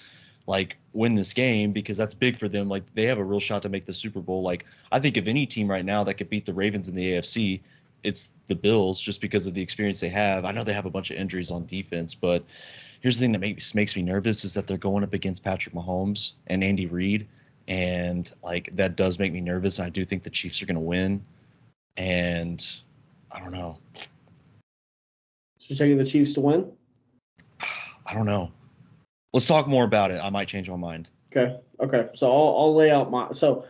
like win this game because that's big for them. Like they have a real shot to make the Super Bowl. Like I think of any team right now that could beat the Ravens in the AFC, it's the Bills just because of the experience they have. I know they have a bunch of injuries on defense, but here's the thing that makes me nervous is that they're going up against Patrick Mahomes and Andy Reid, and like that does make me nervous. I do think the Chiefs are going to win, and I don't know. So you're taking the Chiefs to win? I don't know. Let's talk more about it. I might change my mind. Okay. So I'll lay out my. So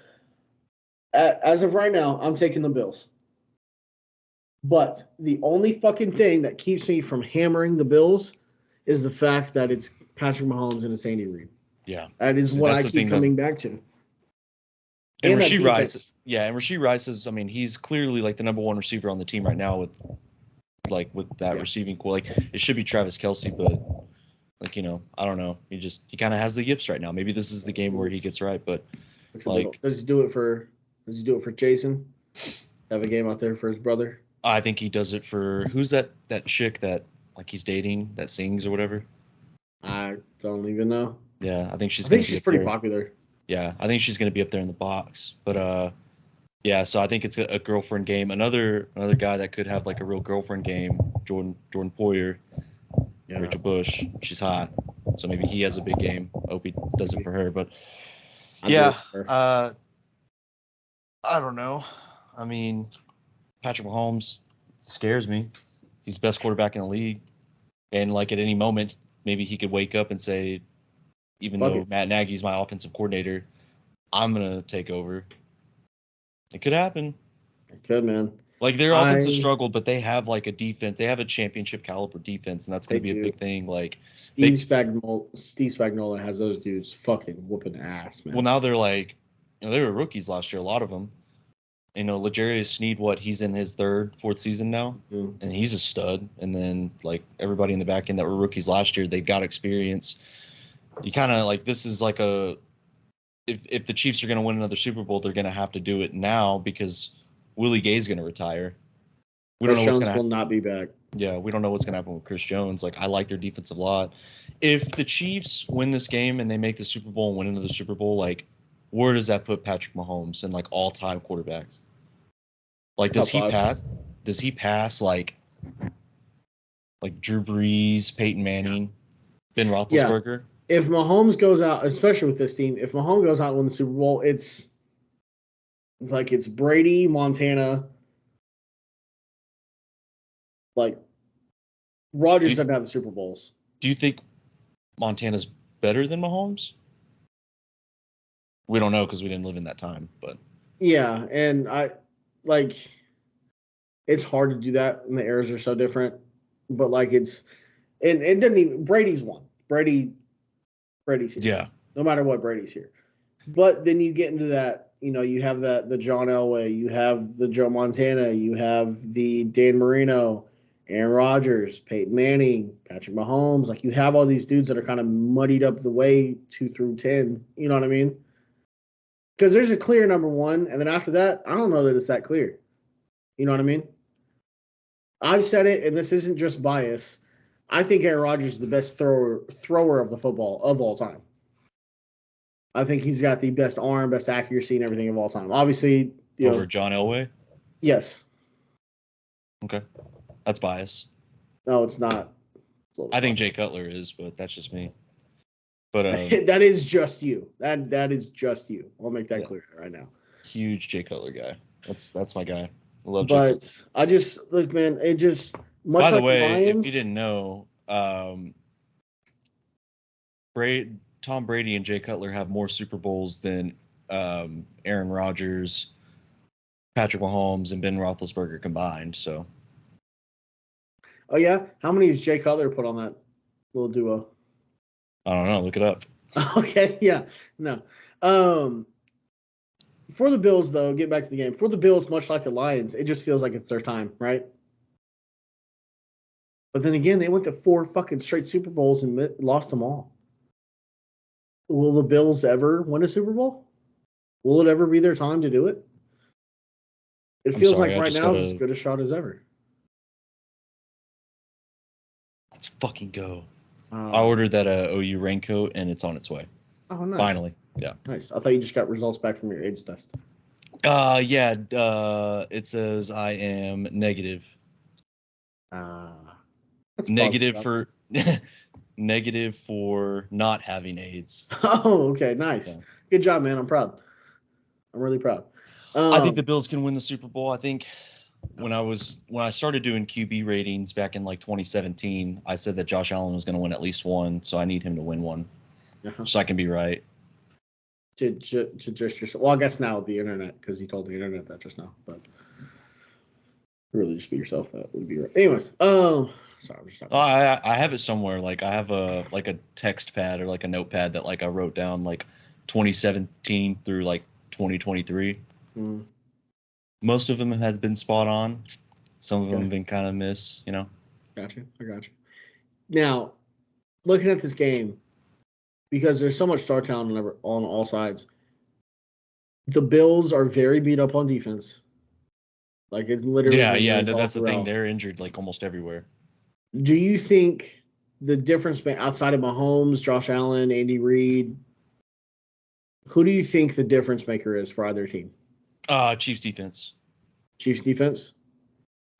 as of right now, I'm taking the Bills. But the only fucking thing that keeps me from hammering the Bills is the fact that it's Patrick Mahomes and it's Andy Reid. Yeah. That is what I keep coming back to. And Rashee Rice. Yeah, and Rashee Rice is, I mean, he's clearly like the number one receiver on the team right now with that receiving core. Like it should be Travis Kelce, but like, you know, I don't know. He kind of has the gifts right now. Maybe this is the game where he gets right, but like does he do it for Jason? Have a game out there for his brother? I think he does it for who's that chick that like he's dating that sings or whatever? I don't even know. Yeah, I think she's pretty popular. Yeah, I think she's going to be up there in the box. But yeah, so I think it's a girlfriend game. Another guy that could have like a real girlfriend game, Jordan Poyer, Rachel Bush. She's hot. So maybe he has a big game. Hope he does it for her. But I'd yeah, do it for her. I don't know. I mean, Patrick Mahomes scares me. He's the best quarterback in the league. And like at any moment, maybe he could wake up and say, even Fuck though it. Matt Nagy's my offensive coordinator, I'm gonna take over. It could happen. It could, man. Like their offense has struggled, but they have like a defense. They have a championship caliber defense, and that's They gonna be a do. big thing. Like Steve Spagnuolo has those dudes fucking whooping ass, man. well, now they're like, they were rookies last year, a lot of them. L'Jarius Sneed, he's in his fourth season now, and he's a stud. And then like everybody in the back end that were rookies last year, they've got experience. You kind of like this is like if the Chiefs are going to win another Super Bowl, they're going to have to do it now because Willie Gay's going to retire. We don't know what's going to will not be back. Yeah, we don't know what's going to happen with Chris Jones. Like I like their defensive lot. If the Chiefs win this game and they make the Super Bowl and win another Super Bowl, like where does that put Patrick Mahomes and like all-time quarterbacks? Like does he pass? Does he pass like Drew Brees, Peyton Manning, Ben Roethlisberger? Yeah. If Mahomes goes out, especially with this team, if Mahomes goes out and wins the Super Bowl, it's Brady, Montana. Like Rodgers doesn't have the Super Bowls. Do you think Montana's better than Mahomes? We don't know because we didn't live in that time, but yeah, and it's hard to do that, and the eras are so different. But like it doesn't even. Brady's won. Brady's here. Yeah. No matter what, Brady's here. But then you get into that. You have the John Elway, you have the Joe Montana, you have the Dan Marino, Aaron Rodgers, Peyton Manning, Patrick Mahomes. Like you have all these dudes that are kind of muddied up the way 2 through 10. You know what I mean? Because there's a clear number one, and then after that, I don't know that it's that clear. You know what I mean? I've said it, and this isn't just bias. I think Aaron Rodgers is the best thrower of the football of all time. I think he's got the best arm, best accuracy, and everything of all time. Obviously, over John Elway? Yes. Okay. That's bias. No, it's not. I think Jay Cutler is, but that's just me. But that is just you. That is just you. I'll make that clear right now. Huge Jay Cutler guy. That's my guy. I love Jay Cutler. I just look, man. It just much. By the way, Lions, if you didn't know, Tom Brady and Jay Cutler have more Super Bowls than Aaron Rodgers, Patrick Mahomes, and Ben Roethlisberger combined. So. Oh yeah, how many has Jay Cutler put on that little duo? I don't know. Look it up. Okay, yeah, no. For the Bills, though, get back to the game. For the Bills, much like the Lions, it just feels like it's their time, right? But then again, they went to 4 fucking straight Super Bowls and lost them all. Will the Bills ever win a Super Bowl? Will it ever be their time to do it? It feels like right now it's as good a shot as ever. Let's fucking go. I ordered that OU raincoat, and it's on its way. Oh, nice. Finally. Yeah. Nice. I thought you just got results back from your AIDS test. Yeah. It says I am negative. That's negative for negative for not having AIDS. Oh, okay. Nice. Yeah. Good job, man. I'm proud. I'm really proud. I think the Bills can win the Super Bowl. I think when I started doing QB ratings back in like 2017, I said that Josh Allen was going to win at least one, so I need him to win one, so I can be right. To just well, I guess now the internet, because he told the internet that just now, but really just be yourself. That would be right. Anyways, sorry, I'm just talking. I have it somewhere. Like I have a text pad or like a notepad that like I wrote down like 2017 through like 2023. Mm. Most of them have been spot on. Some of them have been kind of miss, I got you. Now, looking at this game, because there's so much star talent on all sides, the Bills are very beat up on defense. Like it's literally. Yeah. No, that's the thing. They're injured like almost everywhere. Do you think the difference outside of Mahomes, Josh Allen, Andy Reid, who do you think the difference maker is for either team? Chiefs defense. Chiefs defense?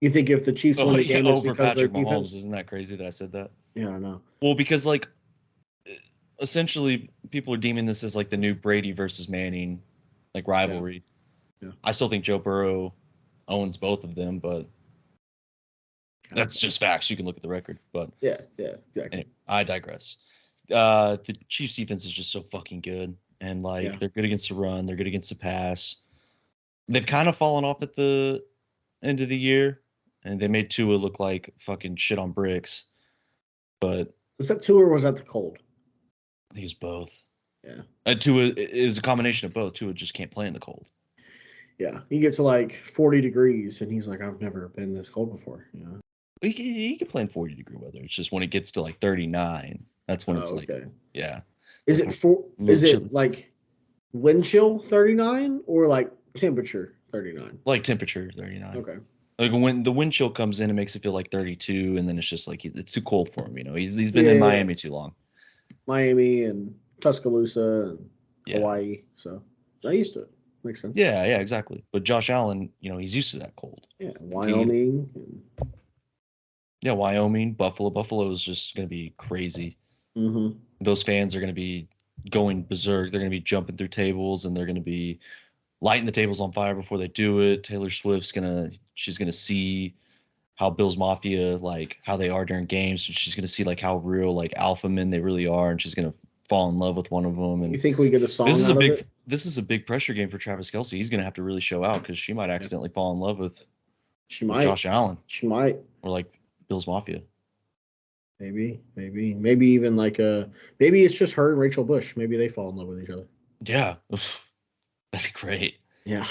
You think if the Chiefs win the game, it's over because Patrick their defense? Mahomes? Isn't that crazy that I said that? Yeah, I know. Well, because like essentially people are deeming this as like the new Brady versus Manning like rivalry. Yeah. I still think Joe Burrow owns both of them, but that's just facts. You can look at the record. But yeah, exactly. anyway, I digress. The Chiefs defense is just so fucking good, and like they're good against the run, they're good against the pass. They've kind of fallen off at the end of the year, and they made Tua look like fucking shit on bricks. But was that Tua or was that the cold? I think it's both. Yeah. Tua is a combination of both. Tua just can't play in the cold. Yeah, he gets to like 40 degrees, and he's like, I've never been this cold before. You know, he can play in 40-degree weather. It's just when it gets to like 39, that's when it's like, yeah. Is it like wind chill 39 or like temperature 39? Like temperature 39. Okay. Like when the wind chill comes in, it makes it feel like 32, and then it's just like it's too cold for him. You know, he's been in Miami too long. Miami and Tuscaloosa and Hawaii, so I'm used to it. Makes sense. Yeah, exactly. But Josh Allen, you know, he's used to that cold. Yeah, Wyoming. Wyoming, Buffalo. Buffalo is just going to be crazy. Mm-hmm. Those fans are going to be going berserk. They're going to be jumping through tables, and they're going to be lighting the tables on fire before they do it. Taylor Swift's she's gonna see how Bills Mafia, like how they are during games. She's gonna see like how real like alpha men they really are, and she's gonna fall in love with one of them. And you think we get a song? This is a big pressure game for Travis Kelce. He's gonna have to really show out because she might accidentally fall in love with Josh Allen. She might, or like Bills Mafia. Maybe even like maybe it's just her and Rachel Bush. Maybe they fall in love with each other. Yeah. That'd be great. Yeah.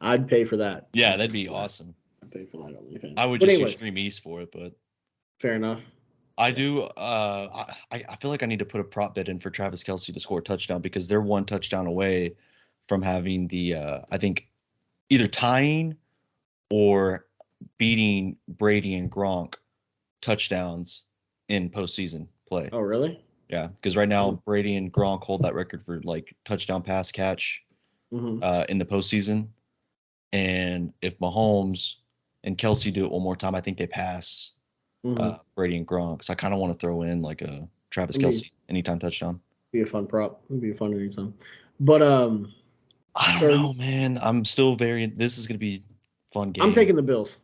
I'd pay for that. Yeah, that'd be awesome. I'd pay for that OnlyFans. I would just use Stream East for it, but fair enough. I do. I feel like I need to put a prop bet in for Travis Kelce to score a touchdown because they're one touchdown away from having the I think either tying or beating Brady and Gronk touchdowns in postseason play. Oh, really? Yeah, because right now Brady and Gronk hold that record for like touchdown pass catch in the postseason. And if Mahomes and Kelce do it one more time, I think they pass Brady and Gronk. So I kind of want to throw in like a Travis Kelce anytime touchdown. Be a fun prop. It'd be a fun anytime. But I don't know, man. I'm still this is gonna be a fun game. I'm taking the Bills.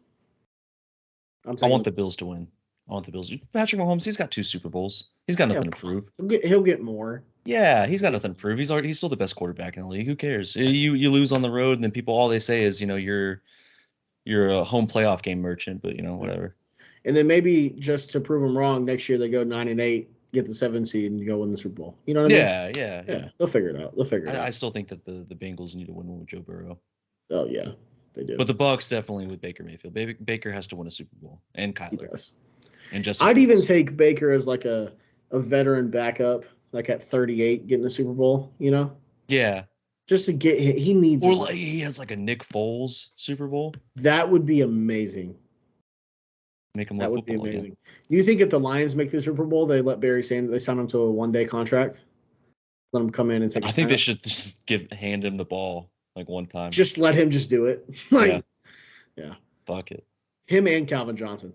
I want the Bills to win. I want the Bills. Patrick Mahomes, he's got 2 Super Bowls. He's got nothing to prove. He'll get more. Yeah, he's got nothing to prove. He's still the best quarterback in the league. Who cares? You lose on the road, and then people all they say is, you know, you're a home playoff game merchant, but you know, whatever. And then maybe just to prove them wrong, next year they go 9-8, get the 7 seed, and go win the Super Bowl. You know what I mean? Yeah. They'll figure it out. I still think that the Bengals need to win one with Joe Burrow. Oh yeah, they do. But the Bucs definitely with Baker Mayfield. Baker has to win a Super Bowl, and Kyler. Yes. And I'd even take Baker as like a veteran backup, like at 38, getting a Super Bowl. You know? Yeah. Just to get him, he needs. Or like he has like a Nick Foles Super Bowl. That would be amazing. Make him. That would be amazing. Again. Do you think if the Lions make the Super Bowl, they let Barry Sanders? They sign him to a 1-day contract. Let him come in and take. I think they should just hand him the ball like one time. Just let him just do it. Yeah. Fuck it. Him and Calvin Johnson.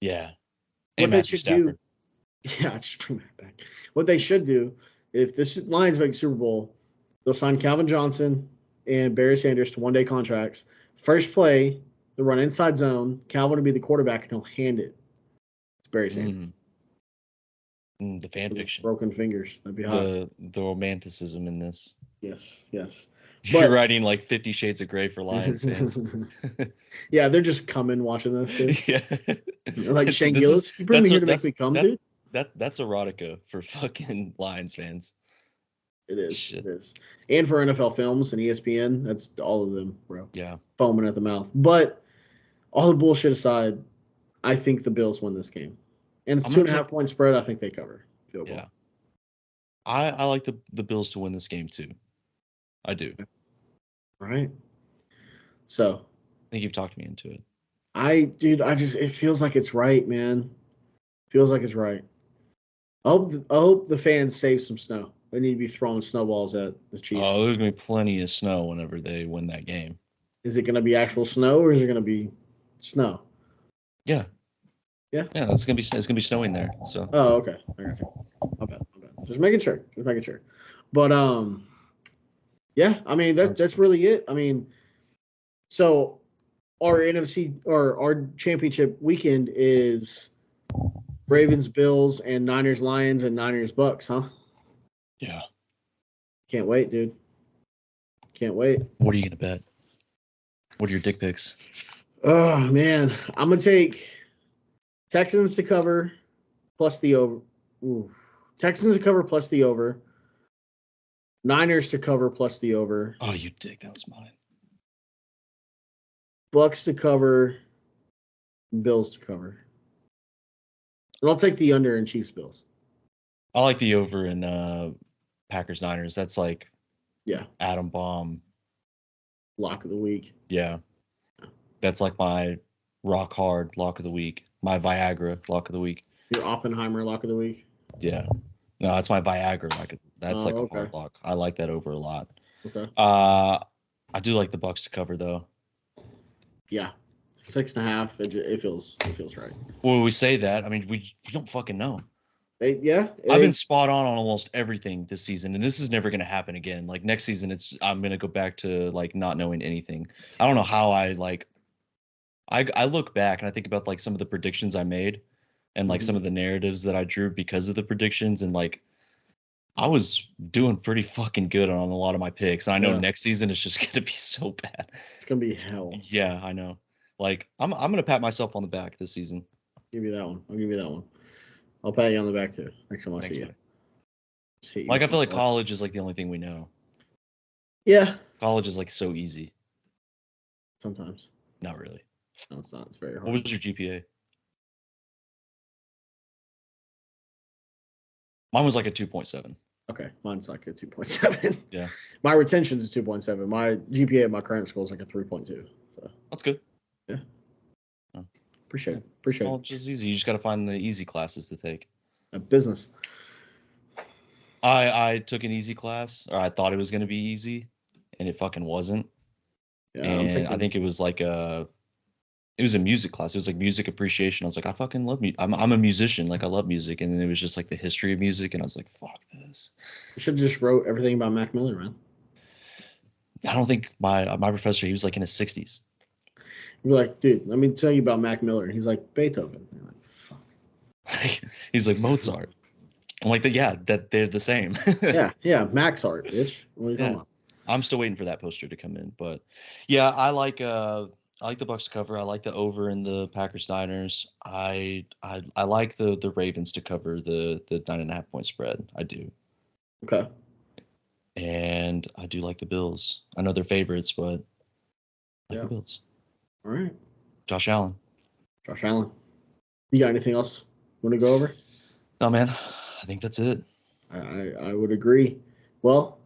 Yeah. And what they should do. Yeah, just bring that back. What they should do, if the Lions make Super Bowl, they'll sign Calvin Johnson and Barry Sanders to 1-day contracts. First play, they'll run inside zone. Calvin will be the quarterback, and he'll hand it to Barry Sanders. The fan fiction. Broken fingers. That'd be hot. The romanticism in this. Yes. You're writing like 50 Shades of Grey for Lions fans. Yeah, they're just coming watching this. Dude. Yeah. Like Shane Gillis. You bring me here to make me come, dude? That's erotica for fucking Lions fans. It is. Shit. It is. And for NFL Films and ESPN, that's all of them, bro. Yeah. Foaming at the mouth. But all the bullshit aside, I think the Bills win this game. And it's 2.5 point spread. I think they cover. Field goal. Yeah. I like the Bills to win this game too. I do. Right. So I think you've talked me into it. It feels like it's right, man. Feels like it's right. I hope the fans save some snow. They need to be throwing snowballs at the Chiefs. Oh, there's gonna be plenty of snow whenever they win that game. Is it gonna be actual snow or is it gonna be snow? Yeah. Yeah. Yeah, it's gonna be snowing there. So. Oh, okay. I got you. My bad. Just making sure. But yeah, I mean that's really it. I mean, so our NFC or our championship weekend is Ravens, Bills, and Niners, Lions, and Niners, Bucks, huh? Yeah. Can't wait, dude. Can't wait. What are you gonna bet? What are your dick picks? Oh man, I'm gonna take Texans to cover plus the over. Ooh. Texans to cover plus the over. Niners to cover plus the over. Oh, you dick. That was mine. Bucks to cover. Bills to cover. And I'll take the under in Chiefs Bills. I like the over in Packers Niners. That's like Adam Bomb. Lock of the week. Yeah. That's like my rock hard lock of the week. My Viagra lock of the week. Your Oppenheimer lock of the week. Yeah. No, that's my Viagra. That's like a hard lock. I like that over a lot. Okay. I do like the Bucks to cover though. Yeah. 6.5. It feels right. Well, we say that. I mean, we don't fucking know. I've been spot on almost everything this season, and this is never going to happen again. Like next season, I'm going to go back to like not knowing anything. I don't know how I look back and I think about like some of the predictions I made and like some of the narratives that I drew because of the predictions, and like I was doing pretty fucking good on a lot of my picks. And I know next season is just going to be so bad. It's going to be hell. Yeah, I know. Like I'm going to pat myself on the back this season. I'll give you that one. I'll pat you on the back too. Next time I see you. Like I feel like college is like the only thing we know. Yeah. College is like so easy. Sometimes. Not really. No, it's not. It's very hard. What was your GPA? Mine was like a 2.7. Okay, mine's like a 2.7. Yeah. My retention's is 2.7. My GPA at my current school is like a 3.2. So. That's good. Yeah. Oh. Appreciate it. Well, it's just easy. You just got to find the easy classes to take. Business. I took an easy class, or I thought it was going to be easy, and it fucking wasn't. Yeah, and I think it was like it was a music class. It was like music appreciation. I was like, I fucking love music. I'm a musician. Like I love music. And then it was just like the history of music. And I was like, fuck this. You should have just wrote everything about Mac Miller, man. I don't think my professor, he was like in his 60s. You're like, dude, let me tell you about Mac Miller. And he's like, Beethoven. You're like, fuck. He's like, Mozart. I'm like, that they're the same. yeah, Mac's art, bitch. What are you talking about? I'm still waiting for that poster to come in. But yeah, I like the Bucks to cover. I like the over in the Packers Niners. I like the Ravens to cover the 9.5 point spread. I do. Okay. And I do like the Bills. I know they're favorites, but I like the Bills. All right. Josh Allen. You got anything else you want to go over? No, man. I think that's it. I would agree. Well,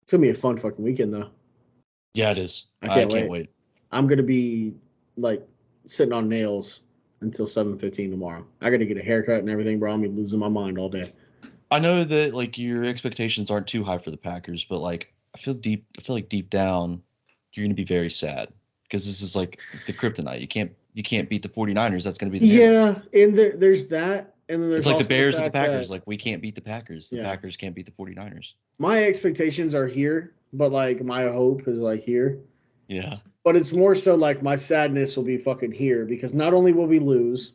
it's gonna be a fun fucking weekend though. Yeah, it is. I can't wait. I'm gonna be like sitting on nails until 7:15 tomorrow. I gotta get a haircut and everything, bro. I'm gonna be losing my mind all day. I know that like your expectations aren't too high for the Packers, but like I feel like deep down you're gonna be very sad because this is like the kryptonite. You can't beat the 49ers. That's gonna be the and there's that. And then there's it's like also the Bears and the Packers. Like we can't beat the Packers. The Packers can't beat the 49ers. My expectations are here, but like my hope is like here. Yeah. But it's more so like my sadness will be fucking here because not only will we'll lose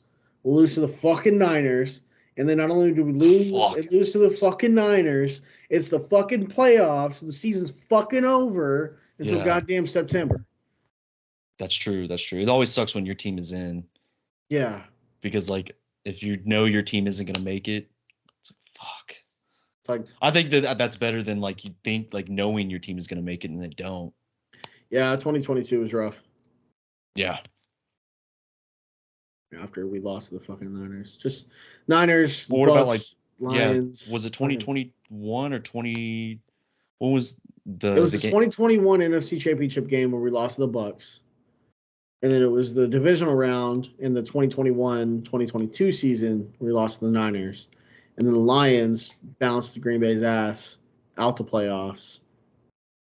to the fucking Niners, and then not only do we lose to the fucking Niners, it's the fucking playoffs. The season's fucking over until goddamn September. That's true. It always sucks when your team is in. Yeah. Because like if you know your team isn't gonna make it, it's like fuck. It's like I think that's better than like you think like knowing your team is gonna make it and they don't. Yeah, 2022 was rough. Yeah. After we lost to the fucking Niners, just Niners. Well, what Bucks, about like Lions? Yeah, was it 2021 or 20? What was the? It was the 2021 NFC Championship game where we lost to the Bucks. And then it was the divisional round in the 2021-2022 season where we lost to the Niners. And then the Lions bounced the Green Bay's ass out the playoffs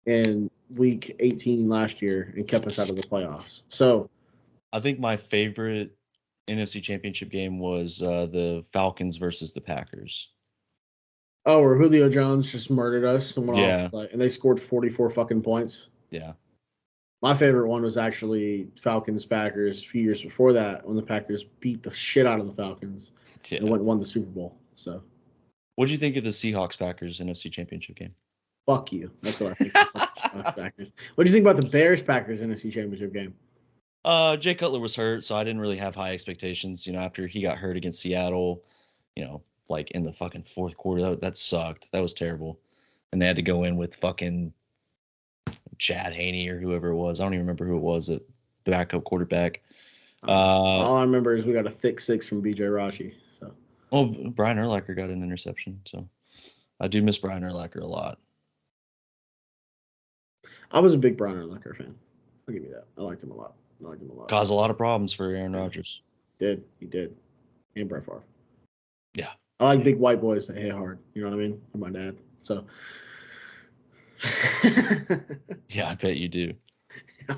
in week 18 last year and kept us out of the playoffs. So I think my favorite NFC Championship game was the Falcons versus the Packers. Oh, where Julio Jones just murdered us and went off, Yeah. and they scored 44 fucking points. Yeah. My favorite one was actually Falcons Packers a few years before that when the Packers beat the shit out of the Falcons and went and won the Super Bowl. So, what do you think of the Seahawks Packers NFC Championship game? fuck you. That's what I think. Of the Seahawks Packers. What do you think about the Bears Packers NFC Championship game? Jay Cutler was hurt, so I didn't really have high expectations. After he got hurt against Seattle, like in the fucking fourth quarter, that sucked. That was terrible. And they had to go in with fucking Chad Haney or whoever it was. I don't even remember who it was, the backup quarterback. All I remember is we got a thick six from BJ Rashi. So. Well, Brian Urlacher got an interception, so I do miss Brian Urlacher a lot. I was a big Brian Urlacher fan. I'll give you that. I liked him a lot. Caused a lot of problems for Aaron Rodgers. He did. And Brett Favre. Yeah. I like big white boys that hit hard. You know what I mean? I'm my dad. So. Yeah, I bet you do. I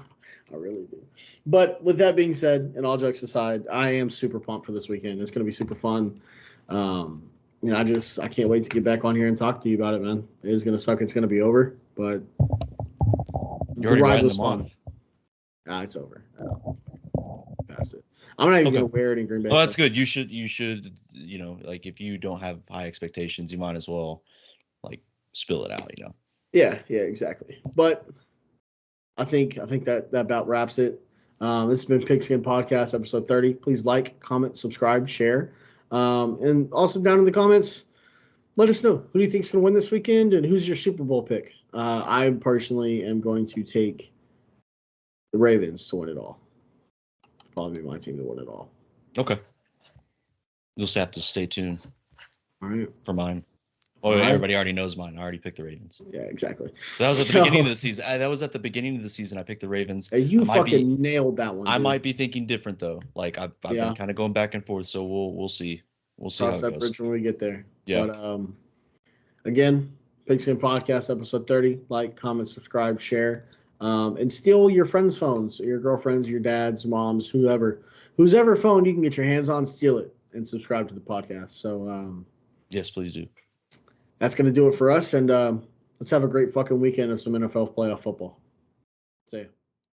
really do. But with that being said, and all jokes aside, I am super pumped for this weekend. It's going to be super fun. I can't wait to get back on here and talk to you about it, man. It is going to suck. It's going to be over, but the ride was fun. It's over. Past it. I'm not even going to wear it in Green Bay. Well, that's good. You should, like if you don't have high expectations, you might as well like spill it out, Yeah, exactly. But I think that about wraps it. This has been Pigskin Podcast, episode 30. Please like, comment, subscribe, share. And also down in the comments, let us know who do you think is going to win this weekend and who's your Super Bowl pick. I personally am going to take the Ravens to win it all. Probably my team to win it all. Okay. You'll just have to stay tuned. All right. For mine. Oh, everybody already knows mine. I already picked the Ravens. Yeah, exactly. That was at the beginning of the season. That was at the beginning of the season. I picked the Ravens. You fucking nailed that one. I might be thinking different though. Like I've been kind of going back and forth. So we'll see. We'll see Cross how it that goes. bridge when we get there. Yeah. But again, Pigskin Podcast, episode 30. Like, comment, subscribe, share, and steal your friends' phones, your girlfriends, your dads, moms, whose ever phone you can get your hands on, steal it and subscribe to the podcast. So yes, please do. That's going to do it for us, and let's have a great fucking weekend of some NFL playoff football. See ya.